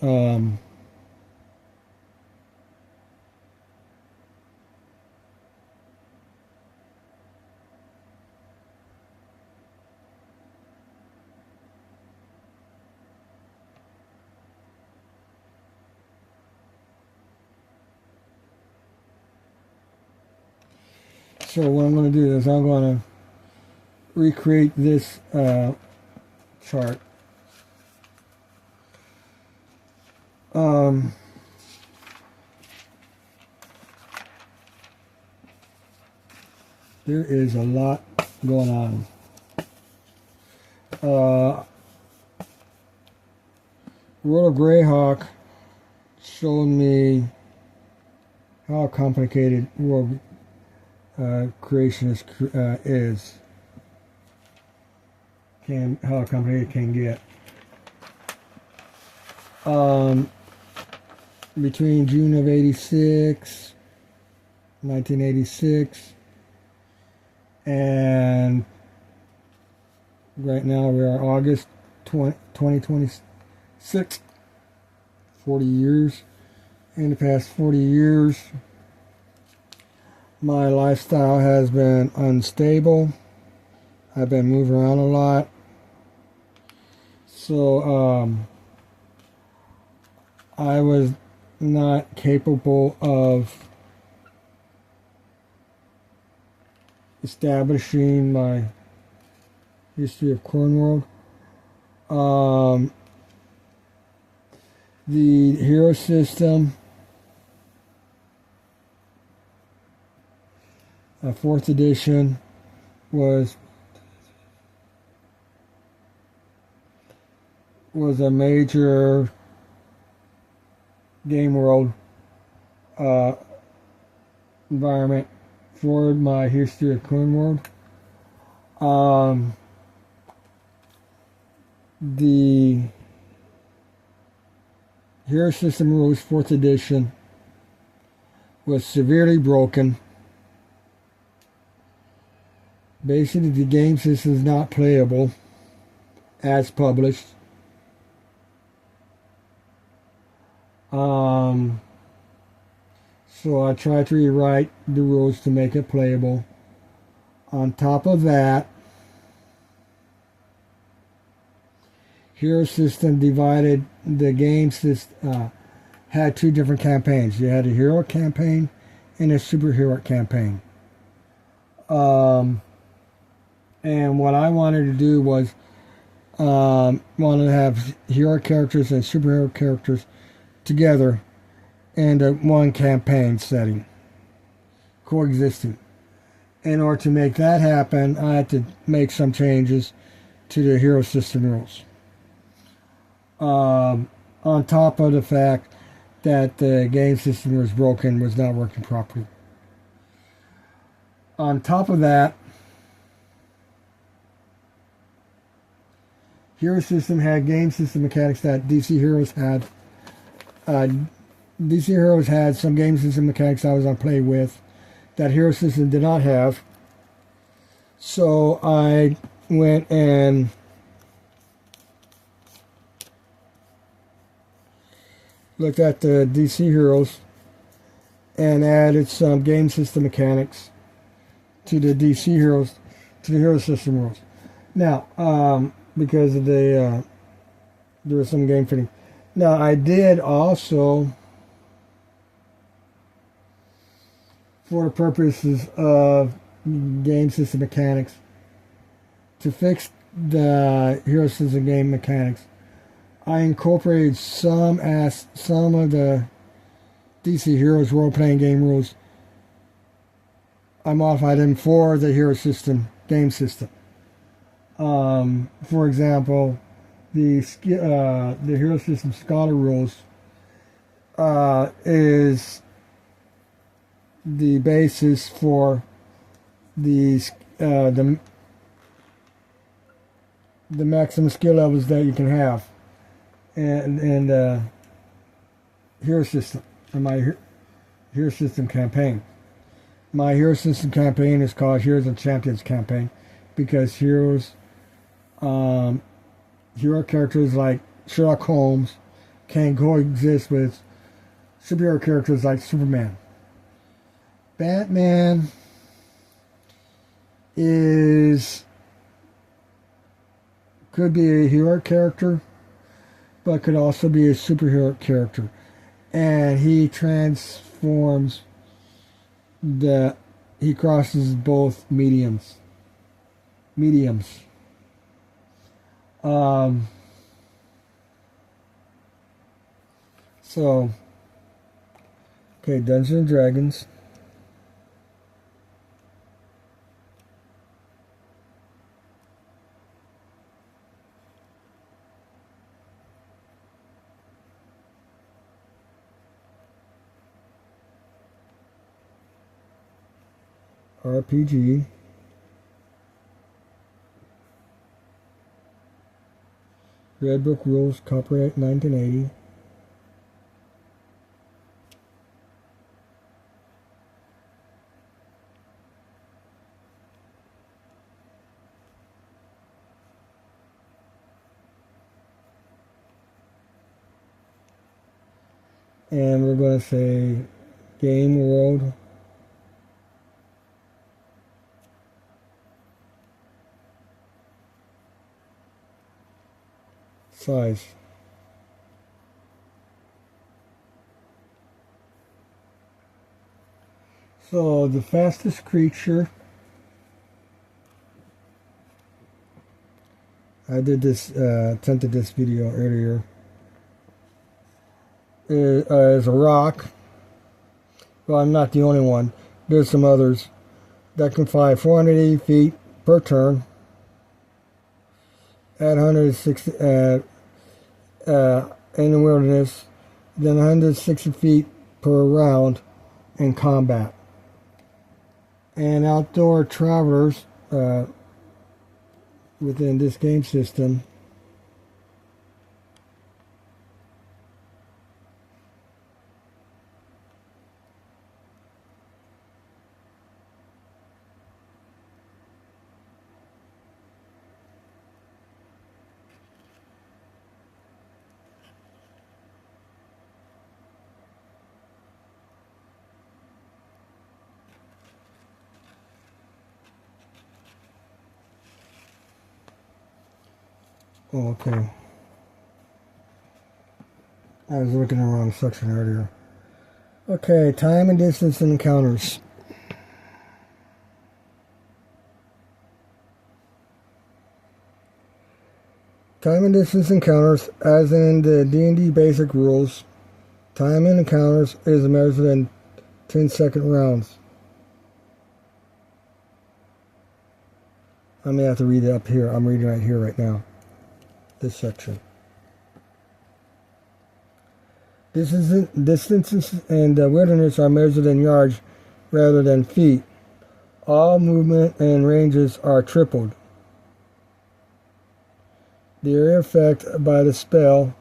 So what I'm going to do is I'm going to recreate this chart. There is a lot going on. World of Greyhawk showed me how complicated world creation is. How complicated it can get. Between June of 1986, and right now we are August 2026, 40 years. In the past 40 years, my lifestyle has been unstable. I've been moving around a lot. So I was not capable of establishing my history of Cornworld. The hero system, 4th edition, was a major game world environment for my history of Cornworld. The hero system rules 4th edition was severely broken. Basically, the game system is not playable as published. So I tried to rewrite the rules to make it playable. On top of that, hero system divided the game system, had 2 different campaigns. You had a hero campaign and a superhero campaign. And what I wanted to do was wanted to have hero characters and superhero characters together in one campaign setting, coexisting. In order to make that happen, I had to make some changes to the hero system rules. On top of the fact that the game system was broken, was not working properly. On top of that, hero system had game system mechanics that DC Heroes had. DC Heroes had some game system mechanics I was on play with that hero system did not have. So I went and looked at the DC Heroes and added some game system mechanics to the DC Heroes, to the hero system rules. Now, because of the there was some game fitting. Now, I did also, for the purposes of game system mechanics, to fix the hero system game mechanics, I incorporated some of the DC Heroes role-playing game rules. I modified them for the hero system game system. For example, the hero system scholar rules is the basis for the maximum skill levels that you can have, and hero system, or my hero system campaign. My hero system campaign is called Heroes and Champions campaign because hero characters like Sherlock Holmes can coexist with superhero characters like Superman. Batman could be a hero character, but could also be a superhero character, and he transforms. He crosses both mediums. So, okay, Dungeons and Dragons. RPG. Red Book Rules, copyright 1980. And we're going to say Game World. Size. So the fastest creature, I did this, attempted this video earlier, is a rock. Well, I'm not the only one. There's some others that can fly 480 feet per turn at 160 in the wilderness, then 160 feet per round in combat. And outdoor travelers within this game system oh, okay. I was looking in the wrong section earlier. Okay, time and distance encounters. Time and distance encounters, as in the D&D basic rules, time in encounters is measured in 10-second rounds. I may have to read it up here. I'm reading right here right now. This section. Distances in the wilderness are measured in yards rather than feet. All movement and ranges are tripled. The area affected by the spell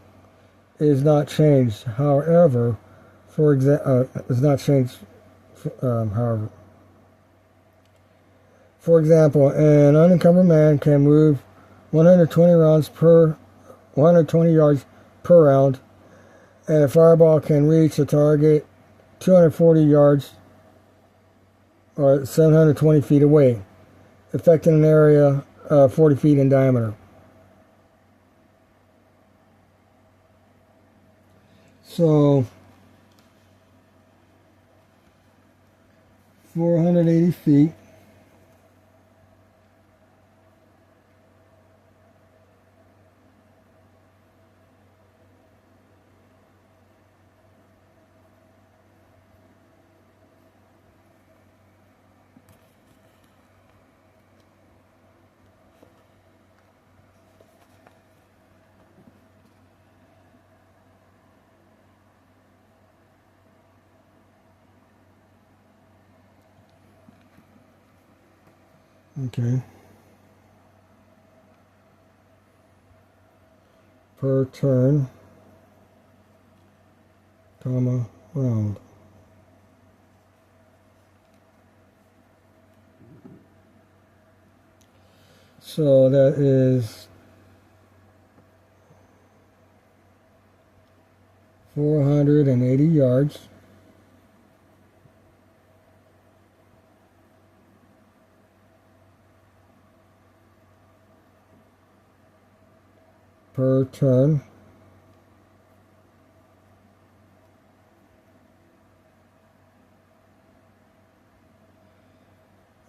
is not changed. However, for example, an unencumbered man can move 120 yards per round, and a fireball can reach the target 240 yards or 720 feet away, affecting an area 40 feet in diameter. So 480 feet. Okay. Per turn, comma, round. So that is 480 yards. Per turn.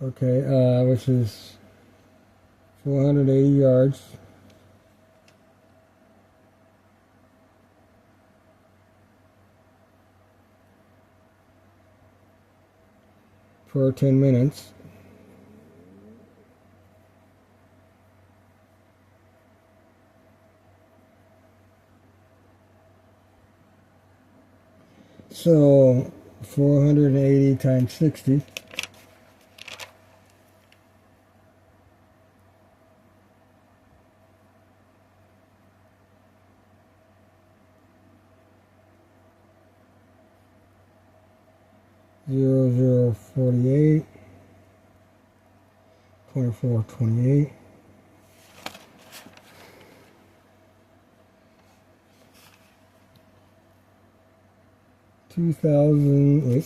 Okay, which is 480 yards. For 10 minutes. So 480 times 60. Zero zero 48. 24 28. 2,000,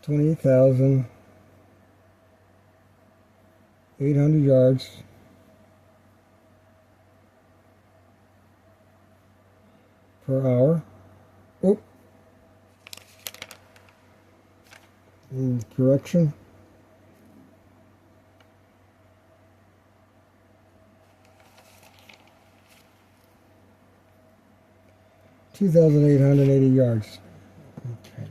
28,800 yards per hour. Oh, Correction. $2,880 yards. Okay.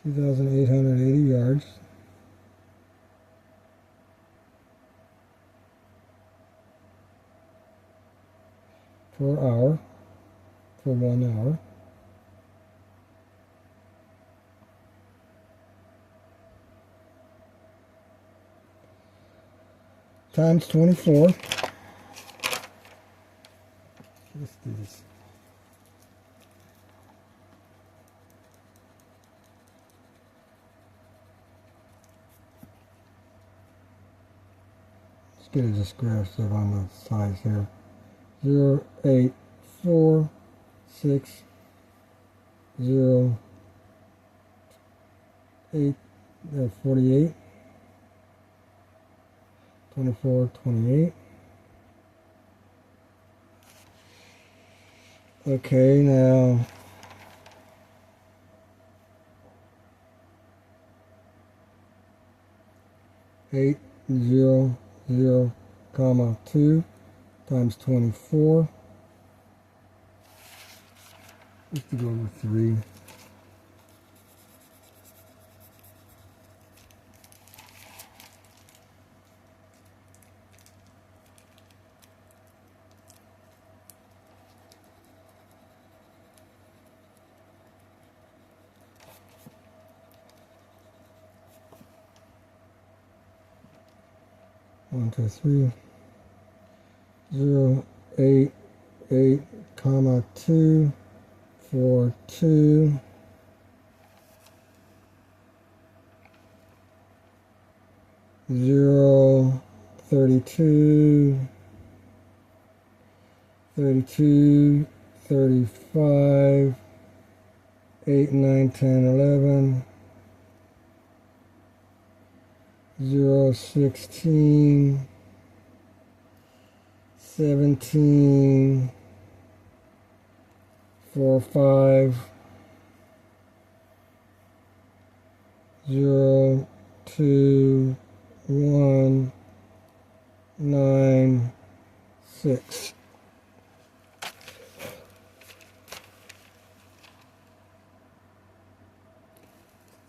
2,880 yards. Per hour, for 1 hour. Times 24. Let's do this. Let's get a descriptive on the size here. 0, 8, 4, 6, 0, 8, 48, 24, 28. Okay, now eight, 0, 0, comma 2 times 24. Let's go with 3. One, two, 3. 0, 8, 8, comma 2, 4, 2. 0, 32, 32, 35, 8, 9, 10, 11, 0, 16, 17, 4, 5, 0, 2, 1, 9, 6.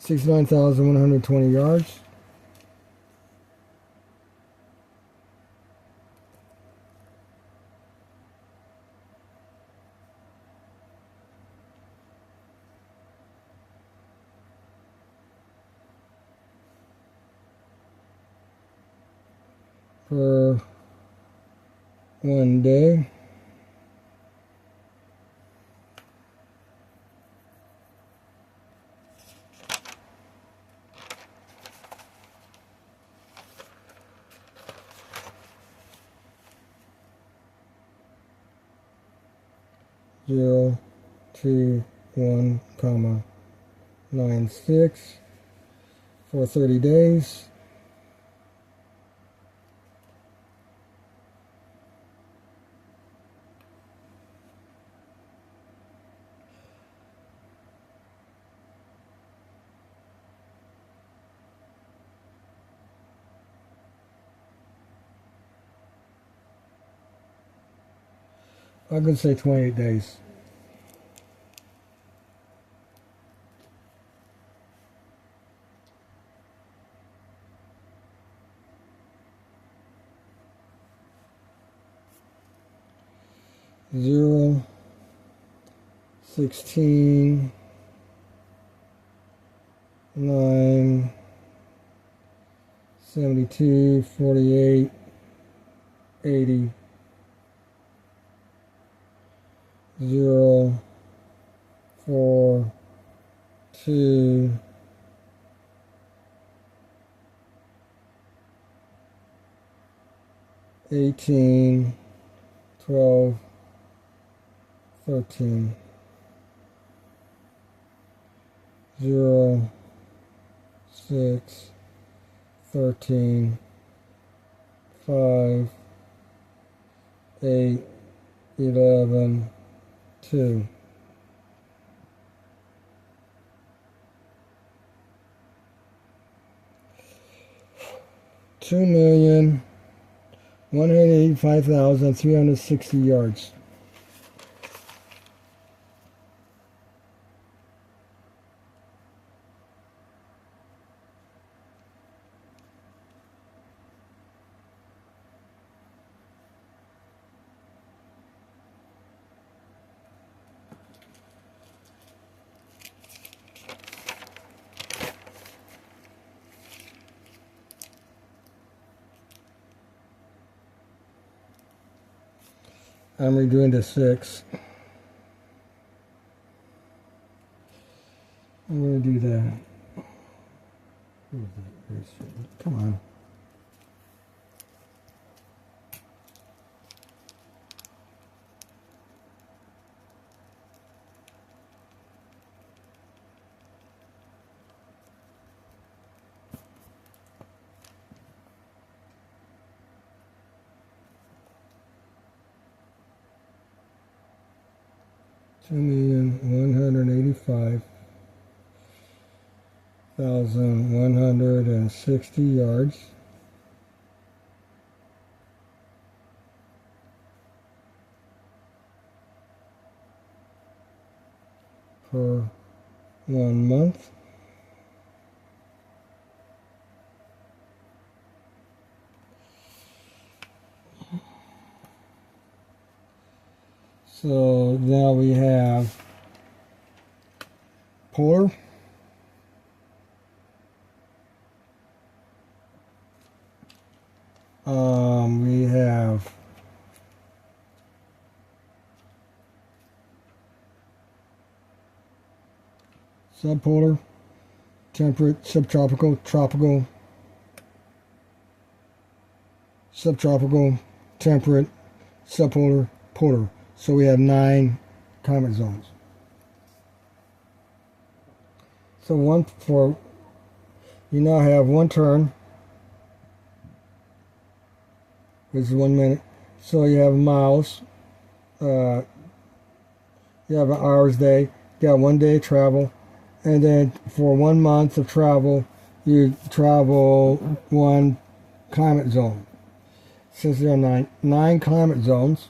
$69,120 yards. Per 1 day. Zero, 2, 1, comma 9, 6 for 30 days. I could say 28 days. Zero, 16, 9, 72, 48, 80, 0, 4, 2, 18, 12, 13, 0, 6, 13, 5, 8, 11, 2. 2,185,360 yards. I'm redoing the 6. I'm going to do that. Come on. $2,185,160 yards. Per 1 month. So now we have polar, we have subpolar, temperate, subtropical, tropical, subtropical, temperate, subpolar, polar. So we have 9 climate zones. So you now have 1 turn, which is 1 minute. So you have miles, you have an hour's day, you got 1 day travel, and then for 1 month of travel, you travel 1 climate zone. Since there are 9 climate zones,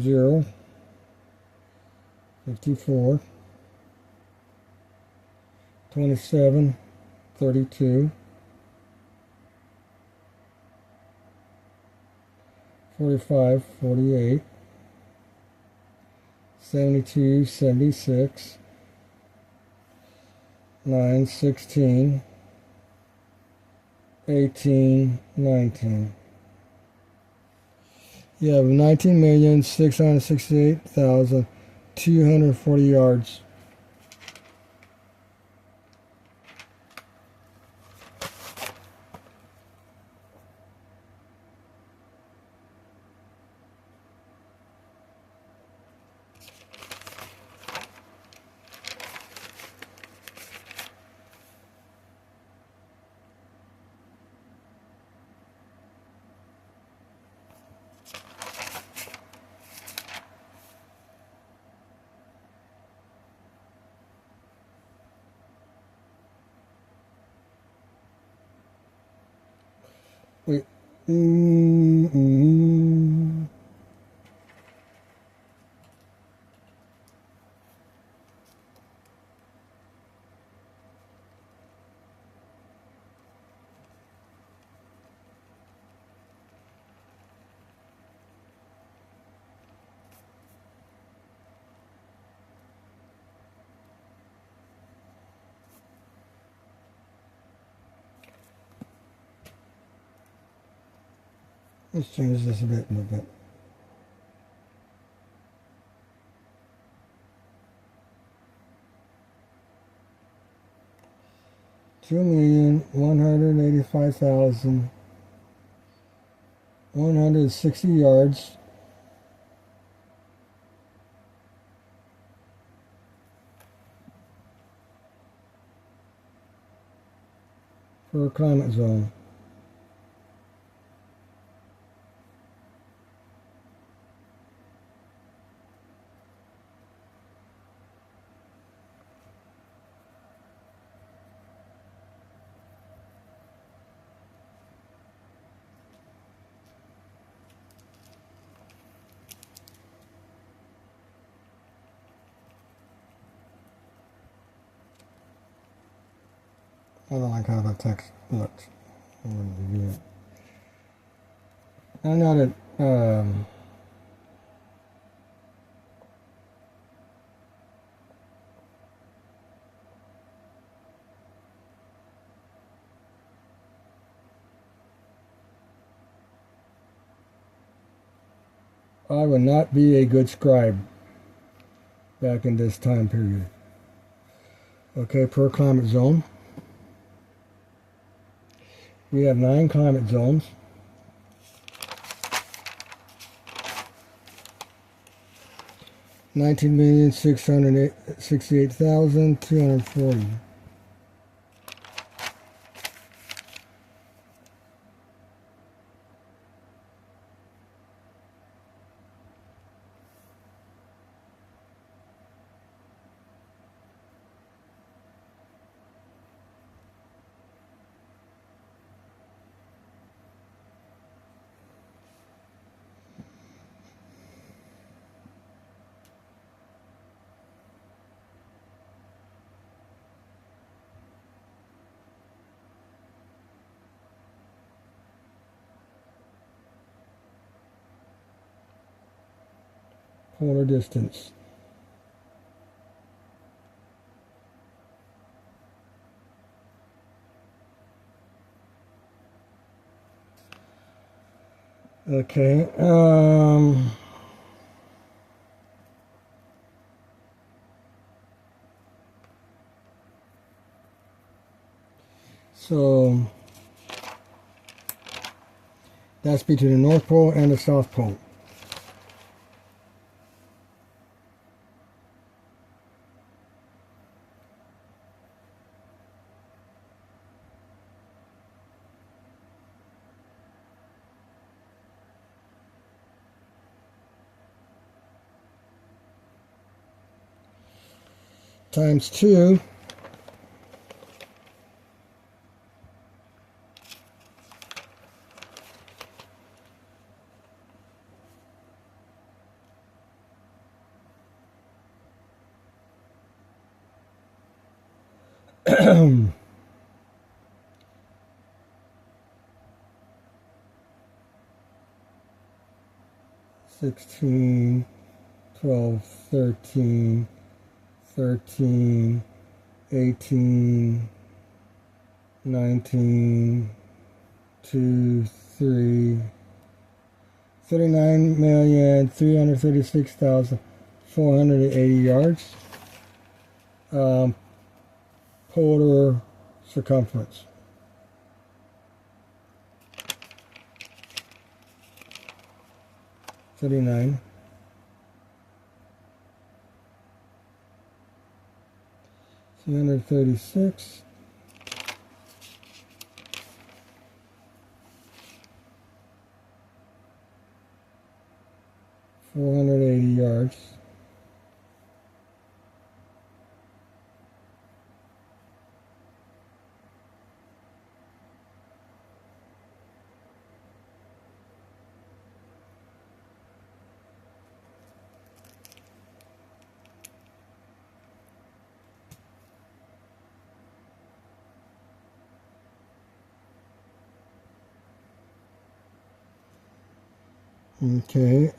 zero, 54, 27, 32, 45, 48, 72, 76, 9, 16, 18, 19. You have 19,668,240 yards. Wait. Let's change this a little bit. $2,185,160 yards for a climate zone. I don't like how the text looks. I know that I would not be a good scribe back in this time period. Okay, per climate zone. We have 9 climate zones. $19,668,240. Polar distance. Okay, so that's between the North Pole and the South Pole. Times 2 16, 12, 13, 13, 18, 19, 2, 3, 39,336,480 yards. Polar circumference. $39. 336. 480 yards. Okay,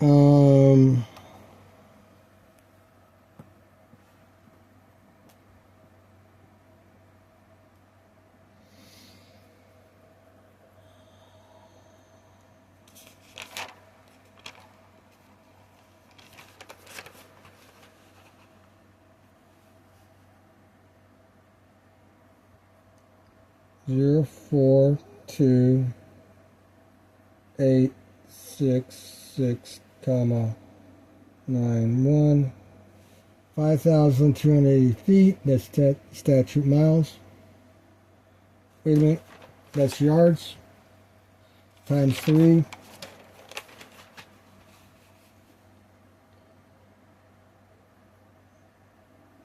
042,866, 91. 5,280 feet, that's statute miles. Wait a minute, that's yards times 3.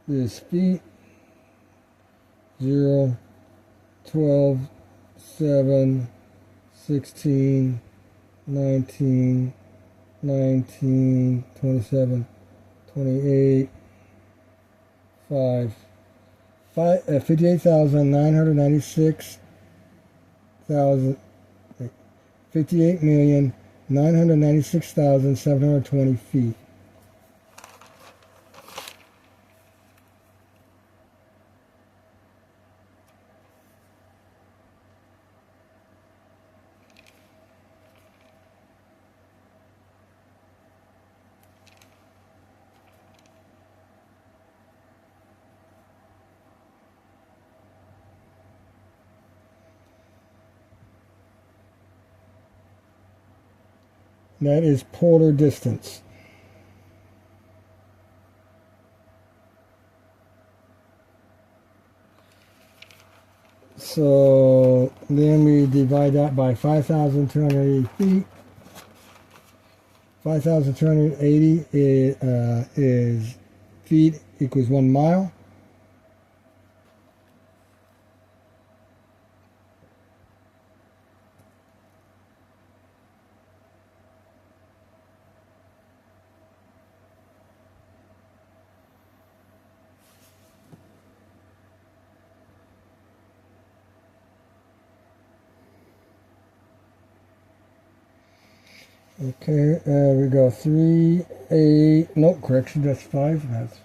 This feet. 0, 12, 7, 16, 19, 19, 27, 28, 58,996,000, 58,996,720 feet. That is polar distance. So then we divide that by 5,280 feet. 5,280 is feet equals 1 mile. Okay, we go 3, 8, no, correction, that's 5, that's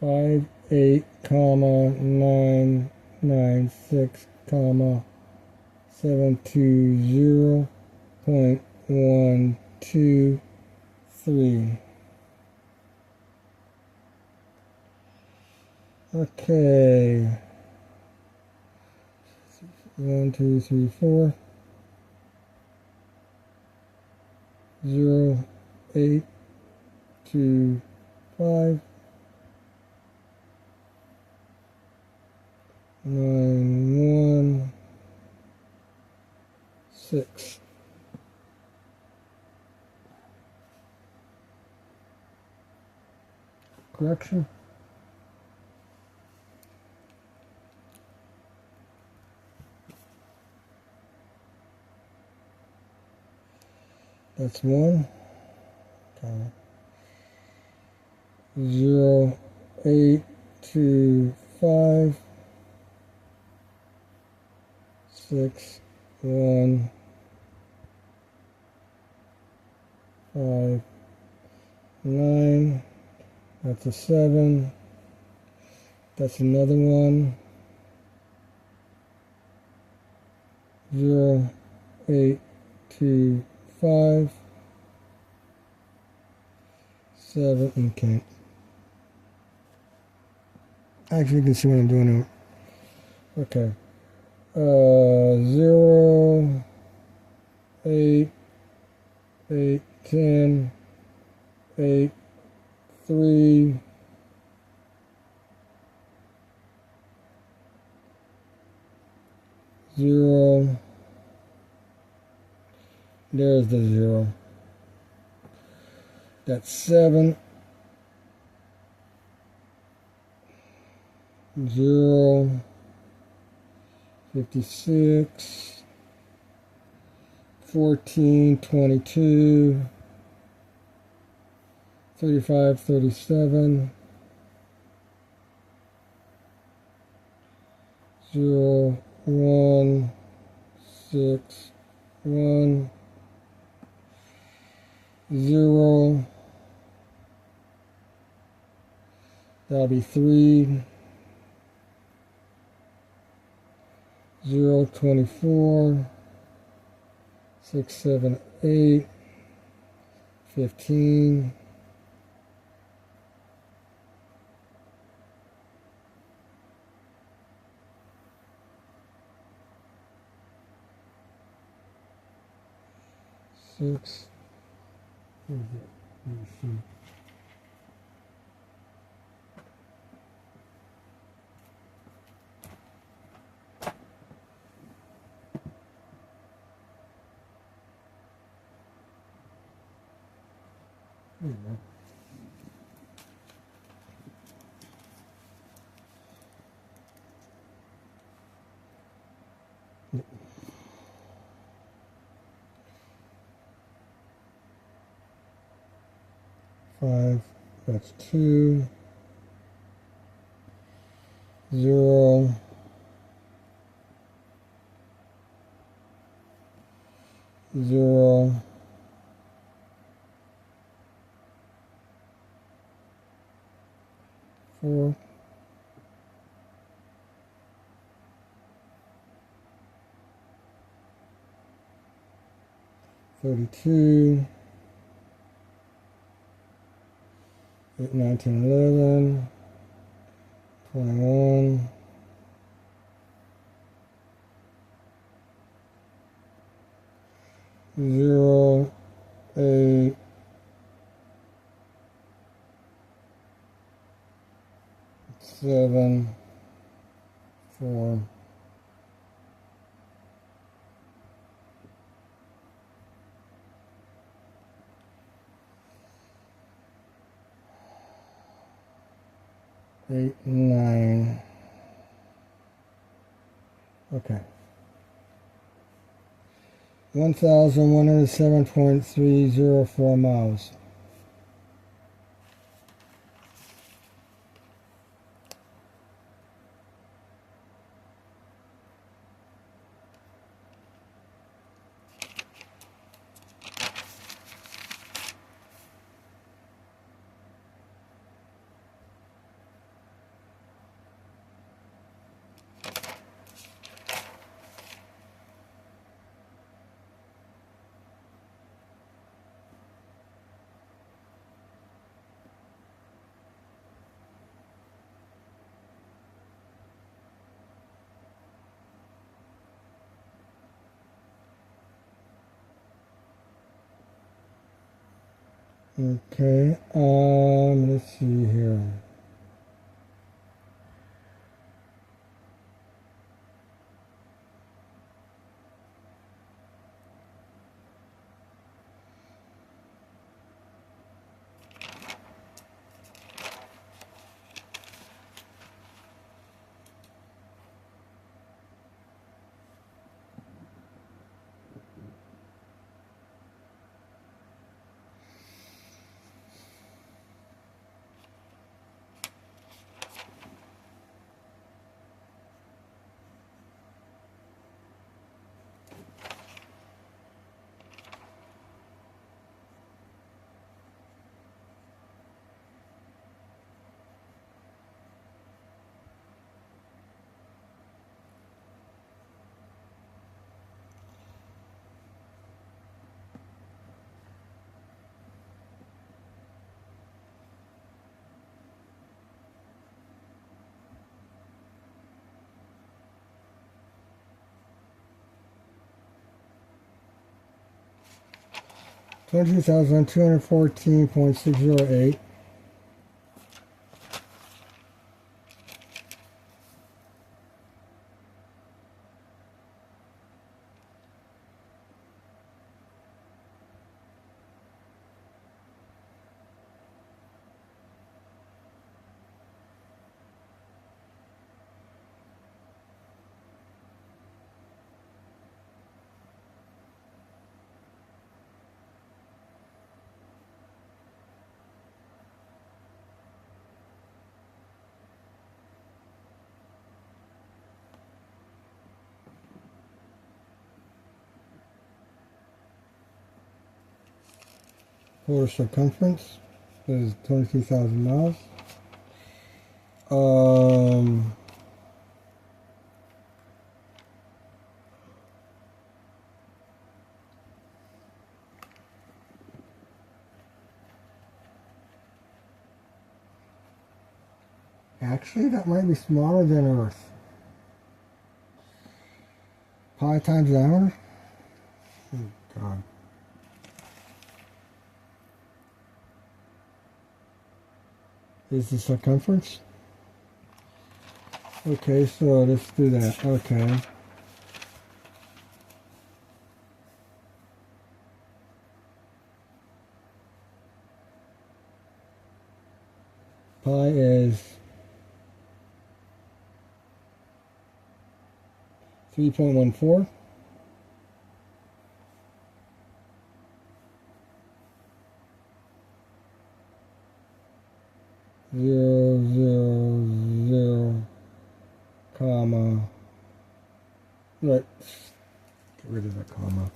5, 8, 9, 9, 6, 720.123. Okay. 1, 2, 3, 4. 0, 8, 2, 5. 9, 1, 6. Correction. That's 1. Okay. 0, 8, 2, 5. 6, 1, 5, 9. That's a 7. That's another 1. 0, 8, 2, 5, 7. Okay. Actually, you can see what I'm doing now. Okay. 0, 8, 8, 10, 8, 3, 0. There's the 0. That's 7. 0. 56. 14, 22. 35, 37. 0, 1, 6, 1. 0. That'll be 3. 0, 24. 6, 7, 8. 15. 6. Where's it? Let me see. There you go. Five, that's 2, 0, 0, 4, 32, 8, 19, 11, 21, 0, 8, 7, 4, 8, 9. Okay. 1,107.304 miles. Okay, let's see here. $22,214.608. Total circumference is 22,000 miles. Actually, that might be smaller than Earth. Pi times an hour? Oh, God. is the circumference. Okay, so let's do that. Okay. Pi is 3.14. Zero, zero, zero, comma. Let's get rid of the comma.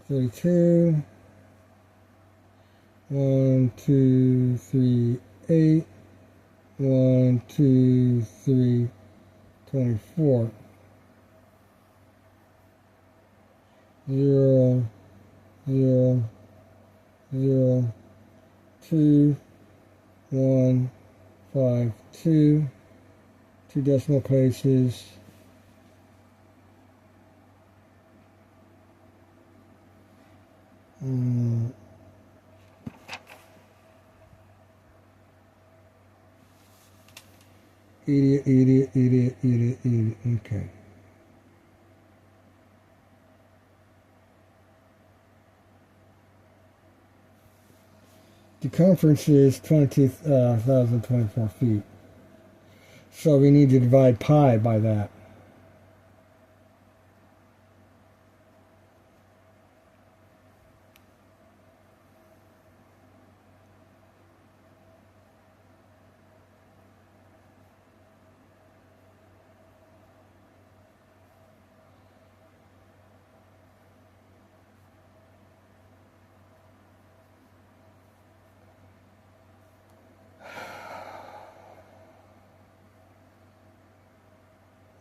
32. 1, 2, 3, 8. 1, 2, 3, 24. 0, 0, 0, 2, 1, 5, 2. 2 decimal places. Idiot. Okay. Circumference is 22,024 feet. So we need to divide pi by that.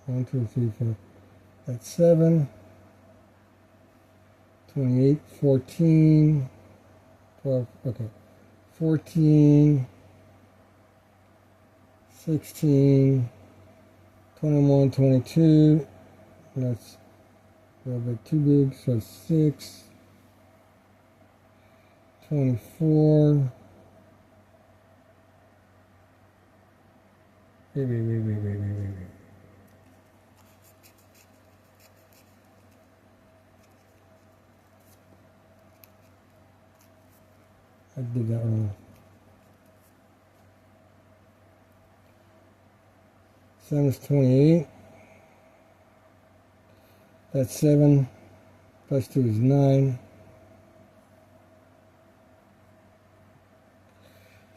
One, 2, 3, 4. That's 7. 28, 14. 12. Okay. 14. 16. 21, 22. That's a little bit too big, so 6. 24. Wait. I did that wrong. 7 is 28. That's 7. Plus 2 is 9.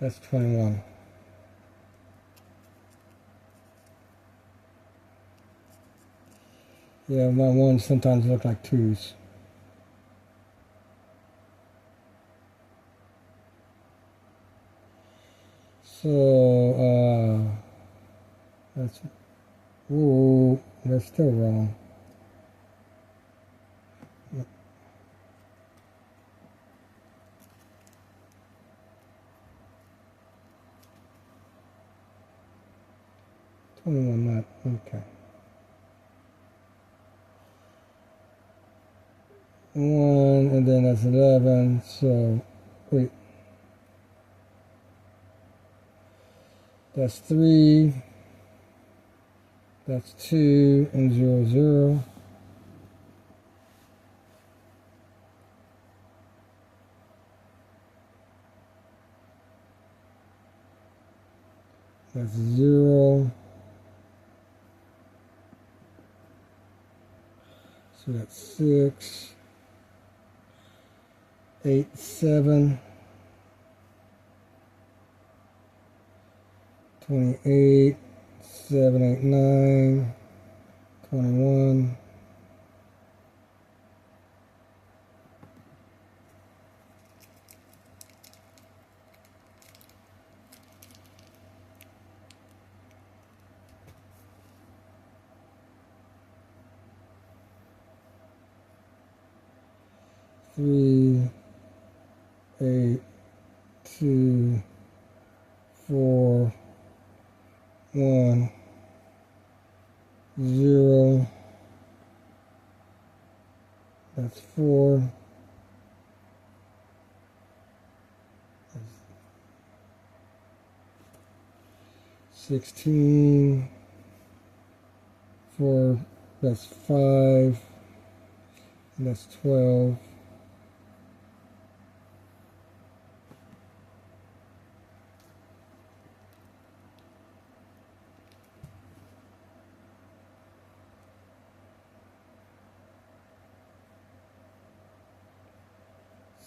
That's 21. Yeah, my ones sometimes look like 2s. So, that's still wrong. Not okay. 1, and then that's 11. So, wait. That's 3. That's 2 and 0, 0. That's 0. So that's 6. 8, 7. 28. 7, 8, 9. 21. Three, 8, 2, 4, 1, 0. That's 4. 16 for, that's 5, and that's 12.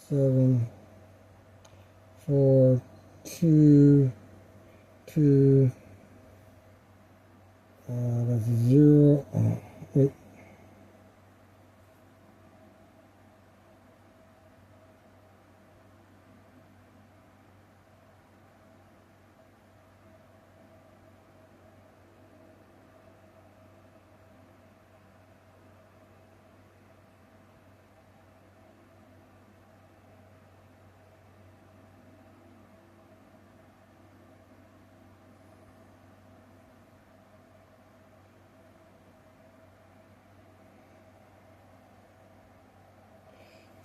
Seven, 4, 2, 2, that's 0, wait,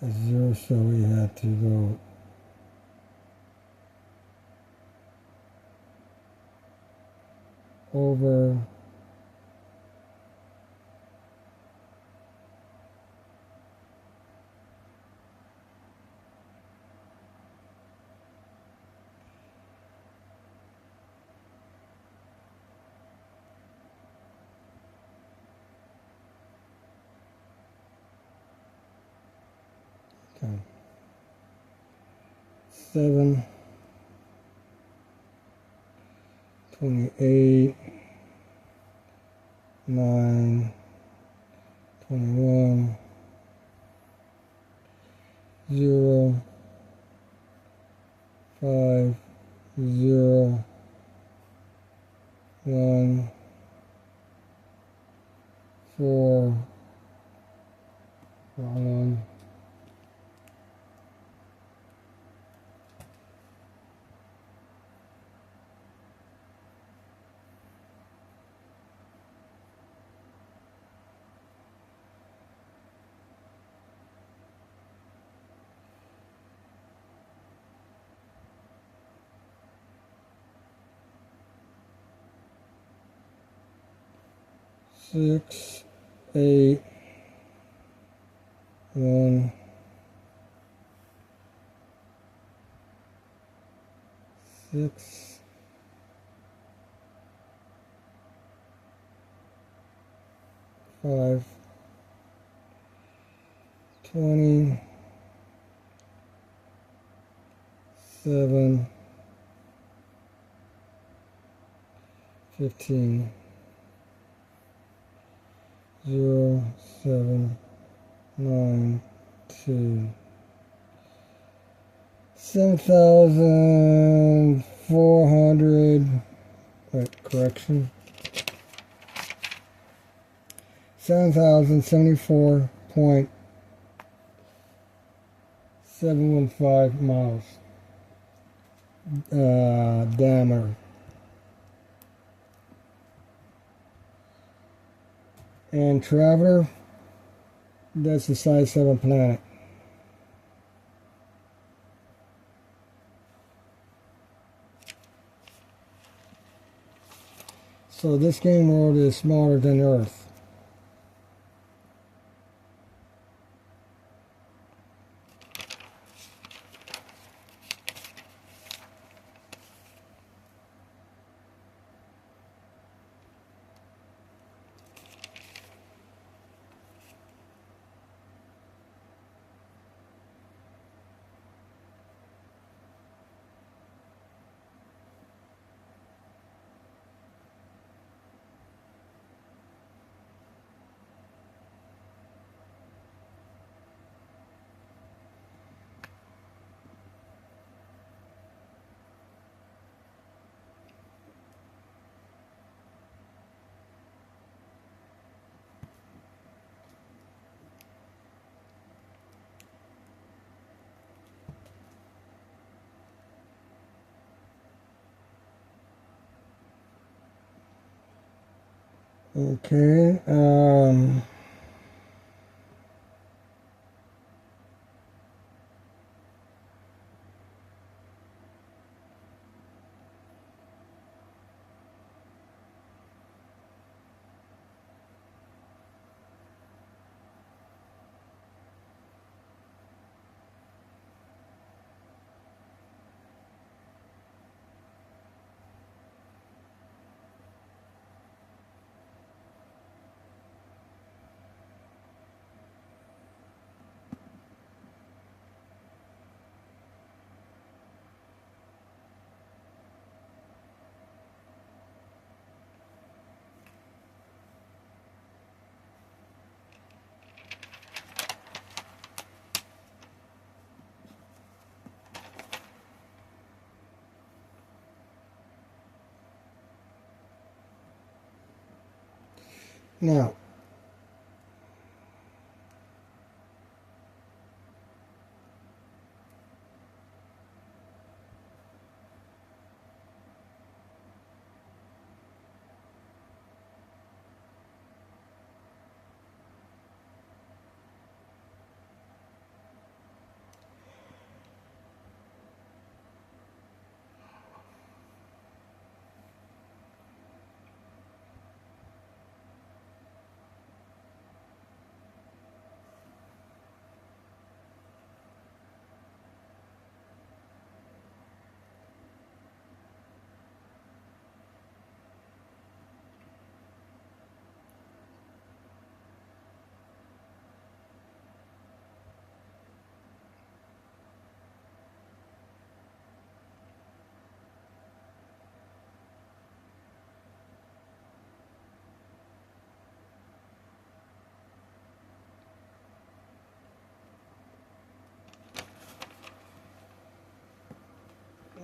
a 0, so we had to go over okay. 7, 28, 9, 21, 0, 5, 0, 1, 4, 1, 6, 8, 1, 6, 5, 20, 7, 15, 0, 7, 9, 2, 7,400, wait, correction, 7,074.715 miles diameter. And Traveler, that's the size 7 planet. So this game world is smaller than Earth. Okay, Now,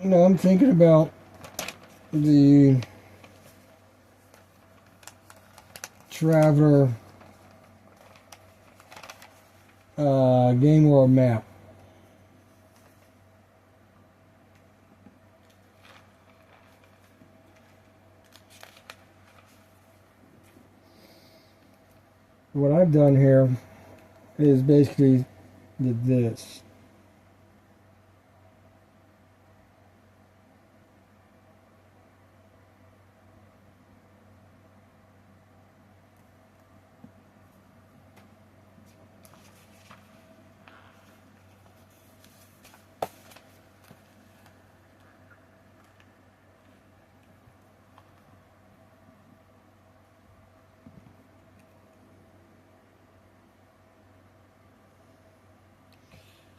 I'm thinking about the Traveler game world map. What I've done here is basically this.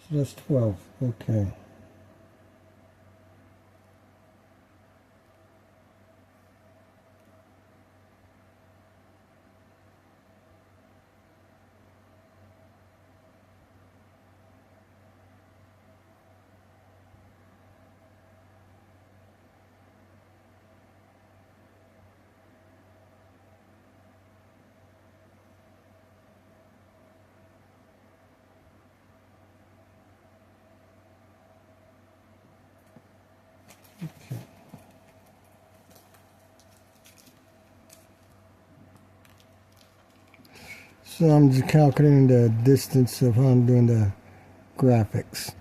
So that's 12. Okay. So I'm just calculating the distance of how I'm doing the graphics.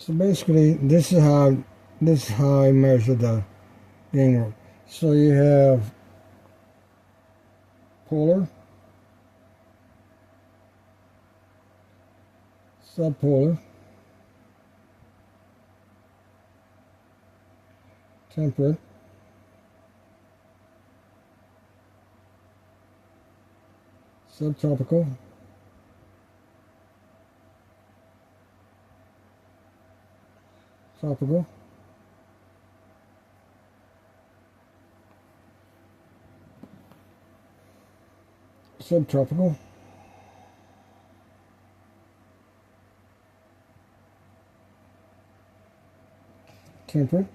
So basically, this is how I measure the game world. So you have polar, subpolar, temperate, subtropical, tropical, subtropical, temperate,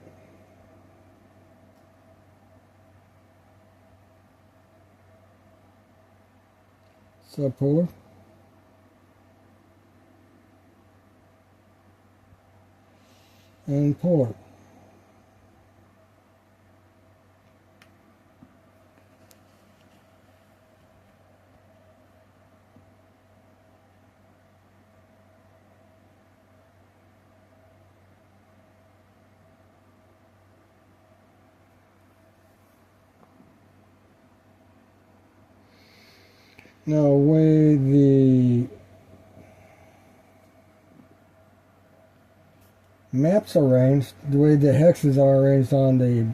subpolar, and polar. Now, the way the maps are arranged, the way the hexes are arranged on the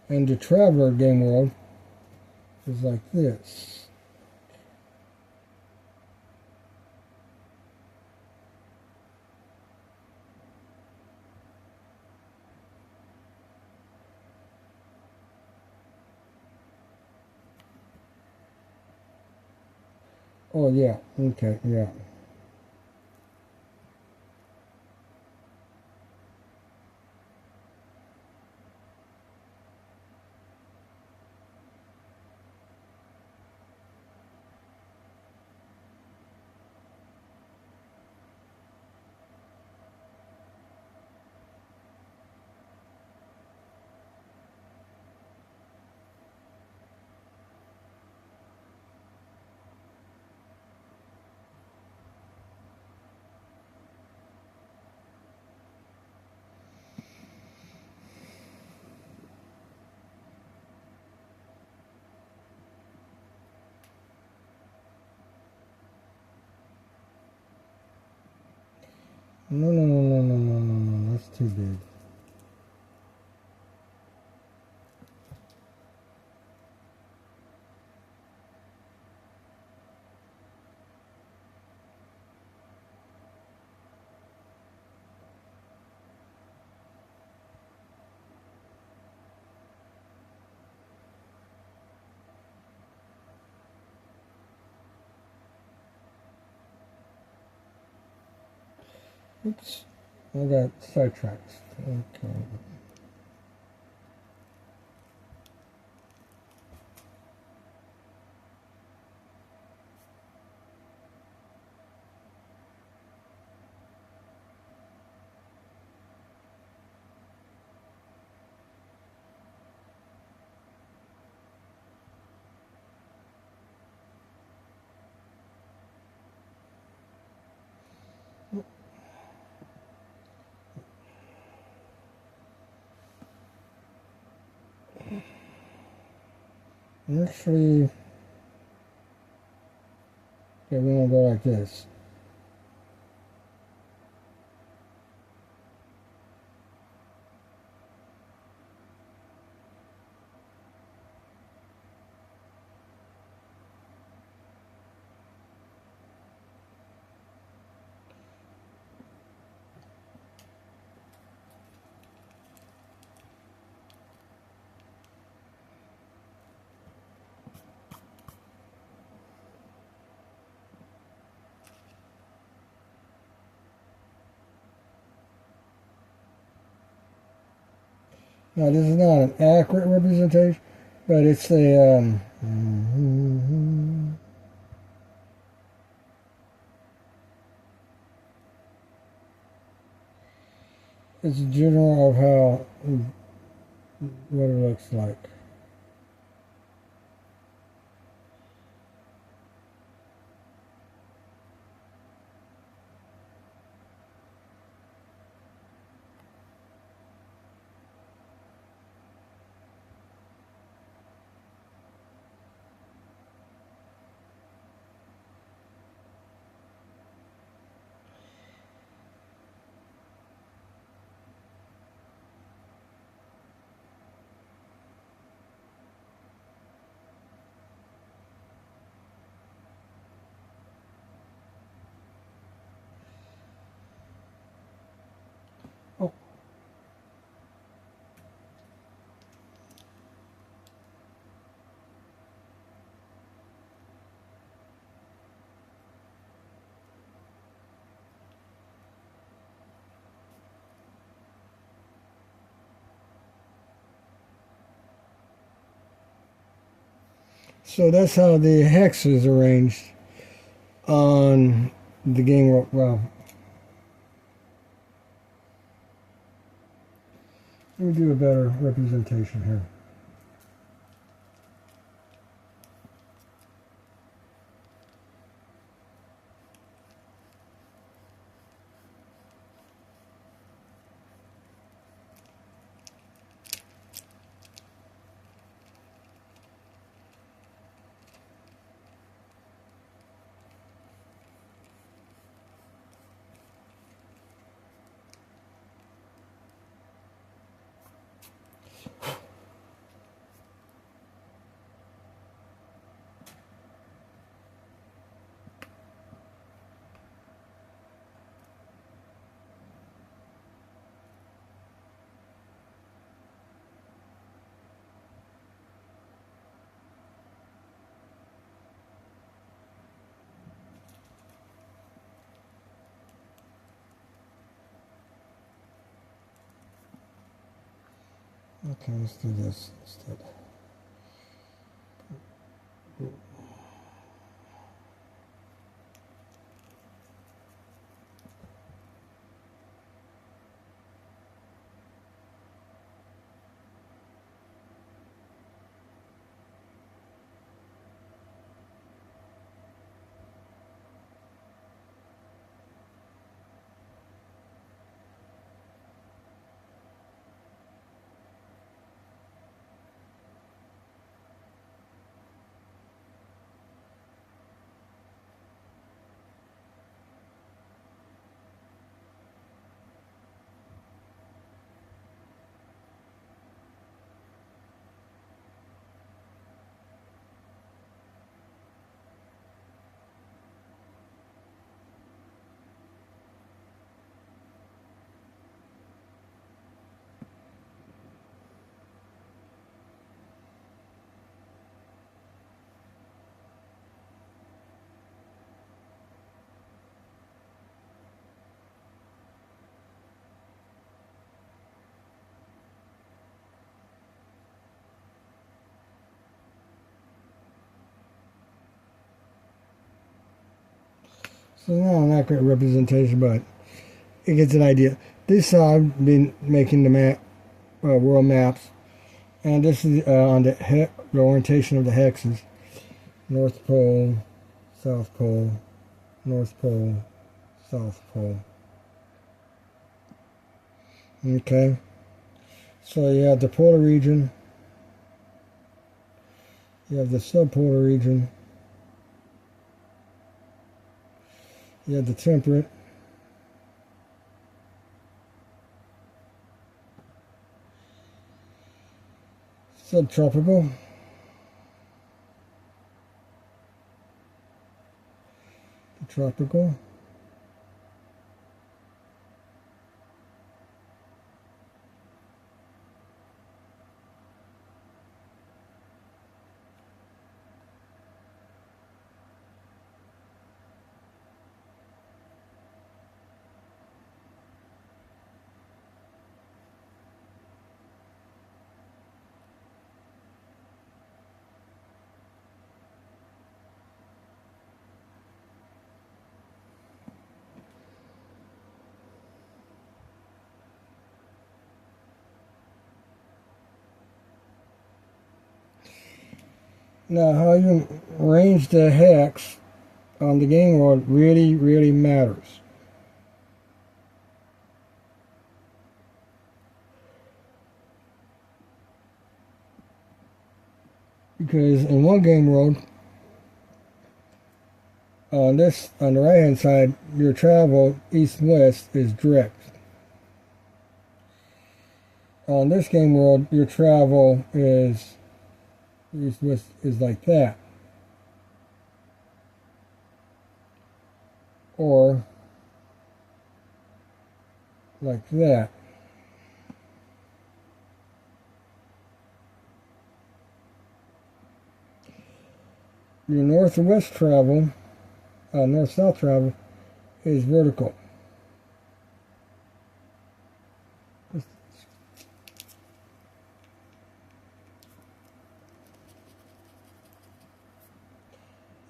and the Traveler game world is like this. Oh yeah, okay, yeah. No, that's too big. Oops, I got sidetracked. Okay. Actually, okay, we're gonna go like this. Now, this is not an accurate representation, but it's a it's a general of how what it looks like. So that's how the hex is arranged on the game world. Well, let me do a better representation here. Okay, let's do this instead. So not an accurate representation, but it gets an idea. This I've been making the map, world maps, and this is on the orientation of the hexes: North Pole, South Pole, North Pole, South Pole. Okay, so you have the polar region, you have the subpolar region, you have the temperate, subtropical, the tropical, Now, how you arrange the hex on the game world really, really matters. Because in one game world, on the right hand side, your travel east-west is direct. On this game world, your travel is east-west is like that. Or like that. Your north and west travel, north-south travel, is vertical.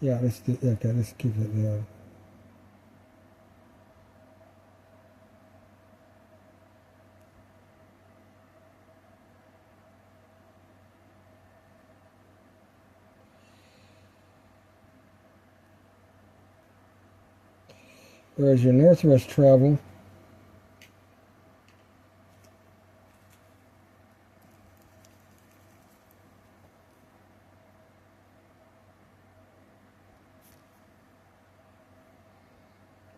Yeah, okay, let's keep it there. Whereas your northwest travel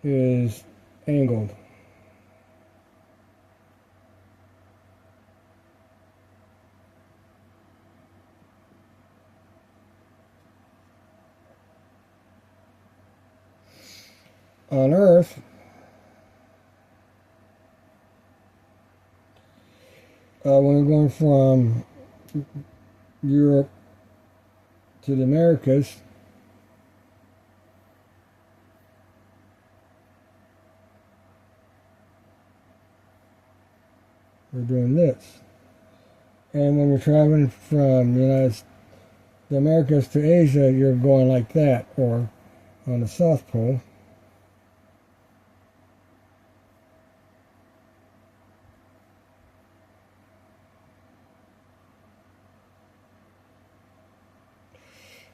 is angled. On Earth, when we're going from Europe to the Americas, we're doing this. And when you're traveling from the Americas to Asia, you're going like that, or on the South Pole.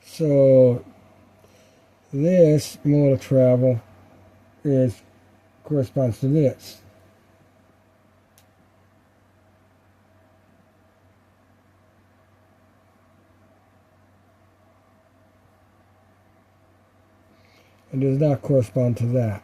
So this mode of travel corresponds to this. It does not correspond to that.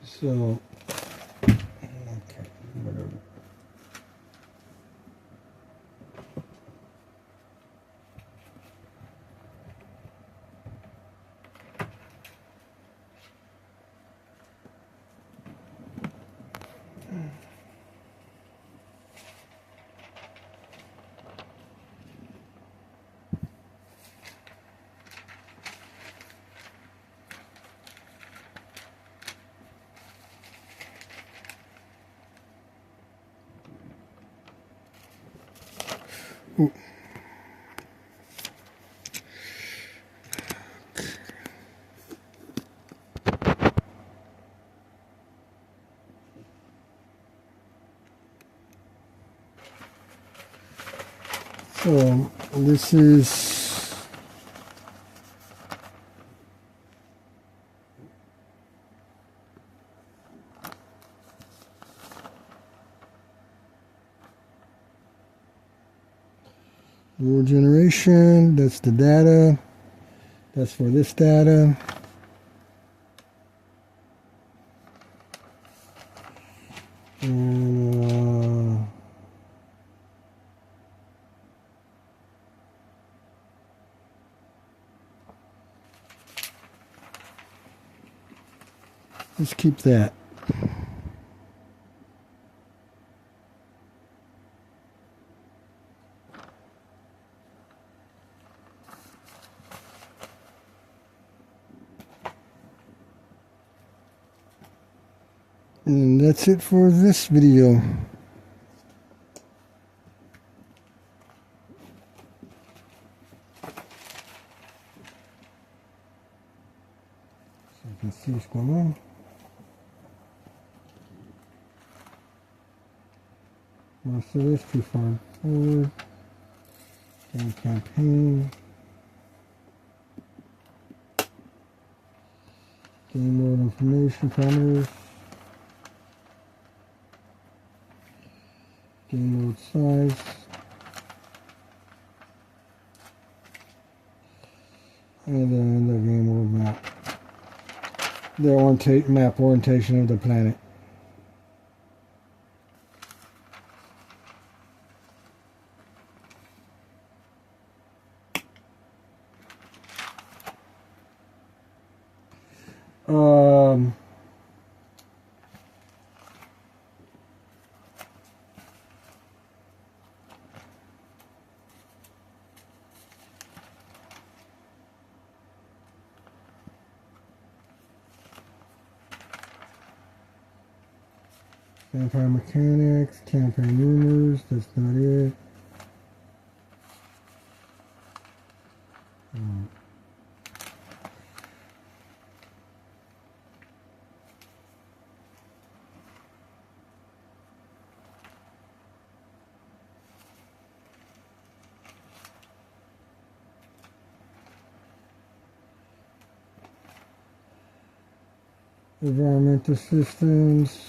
So, okay, whatever. Ooh. So this is rule generation. That's the data. That's for this data. And let's keep that. And that's it for this video. So you can see what's going on. Most of this too far forward. Game campaign. Game mode information parameters. Game mode size. And then the game mode map. The map orientation of the planet. Um, Vampire mechanics, campaign rumors, that's not it. Environmental systems.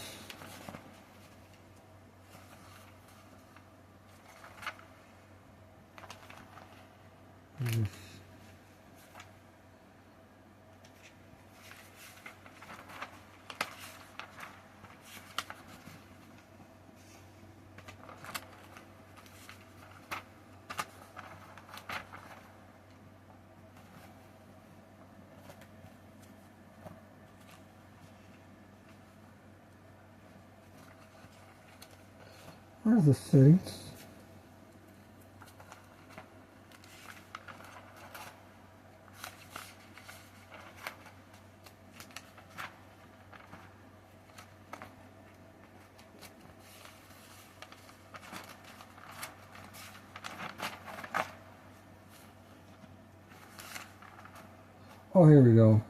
Where's the settings? Oh, here we go.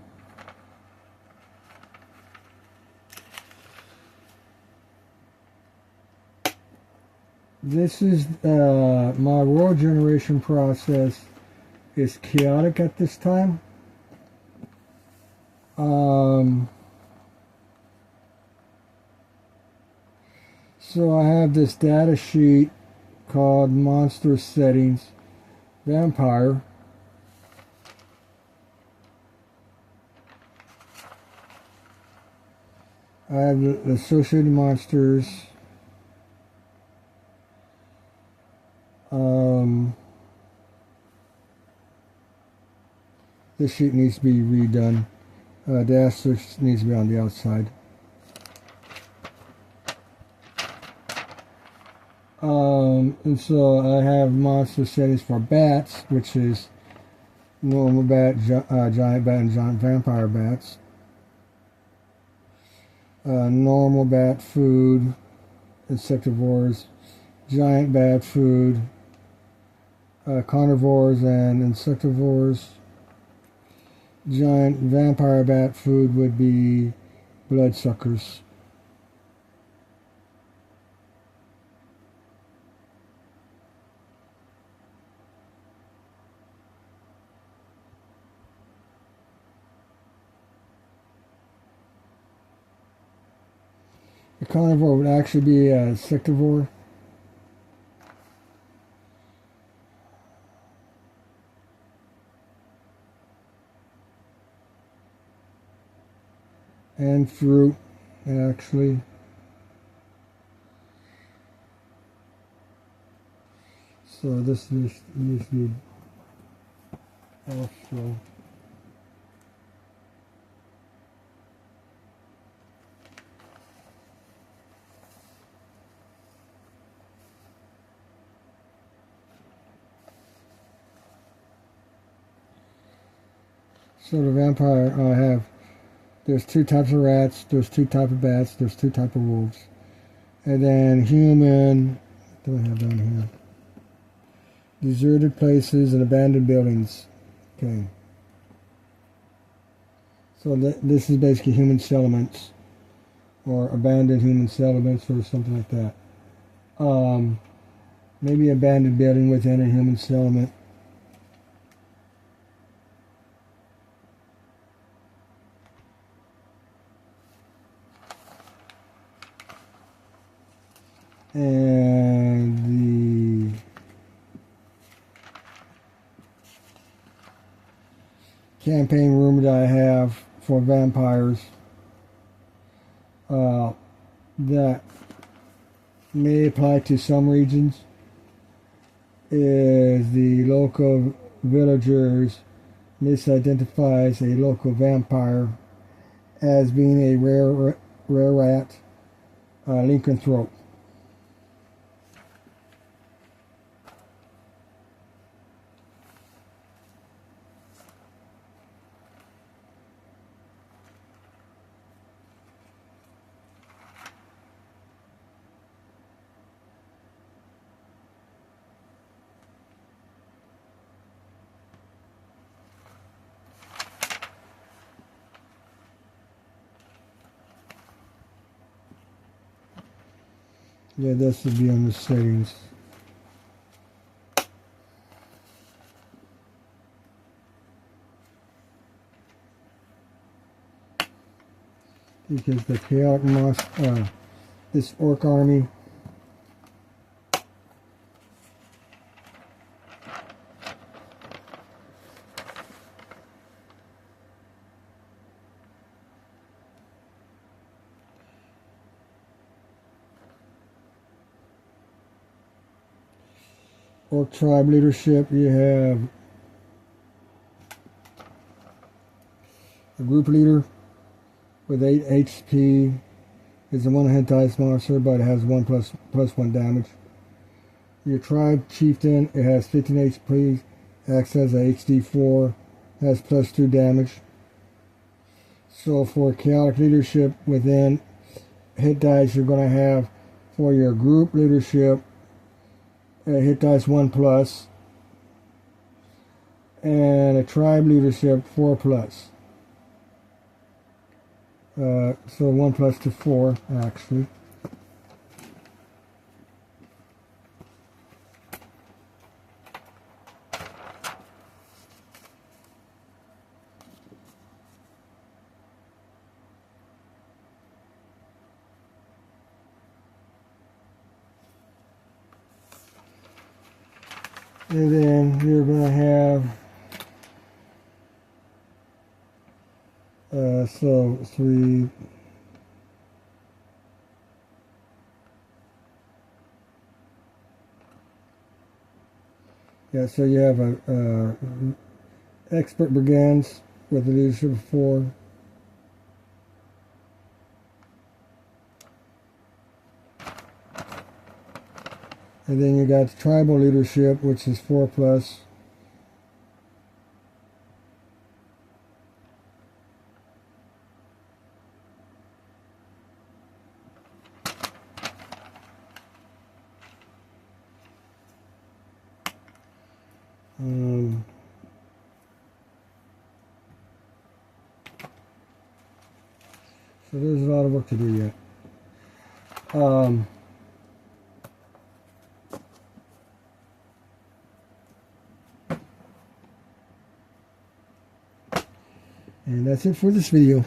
This is my world generation process is chaotic at this time. So I have this data sheet called Monster Settings Vampire. I have the associated monsters. This sheet needs to be redone. The asterisk needs to be on the outside. And so I have monster settings for bats, which is normal bat, giant bat, and giant vampire bats. Normal bat food, insectivores, giant bat food, carnivores and insectivores. Giant vampire bat food would be bloodsuckers. The carnivore would actually be a insectivore. And fruit, actually. So this needs to be also. So the vampire, I have, there's two types of rats, there's two types of bats, there's two types of wolves. And then human, what do I have down here? Deserted places and abandoned buildings. Okay. So this is basically human settlements, or abandoned human settlements, or something like that. Maybe abandoned building within a human settlement. And the campaign room that I have for vampires that may apply to some regions is the local villagers misidentifies a local vampire as being a rare rat lycanthrope. Yeah, this would be on the settings. Because the chaotic monster, this orc army, orc tribe leadership, you have a group leader with 8 HP. It's a 1 hit dice monster, but it has plus 1 damage. Your tribe chieftain, it has 15 HP, acts as a HD 4, has plus 2 damage. So for chaotic leadership within hit dice, you're going to have for your group leadership hit dice 1 plus, and a tribe leadership 4 plus. So 1 plus to 4 actually. And then you're going to have so 3 so you have a expert brigands with a leadership of 4. And then you got tribal leadership, which is 4 plus. So there's a lot of work to do yet. And that's it for this video.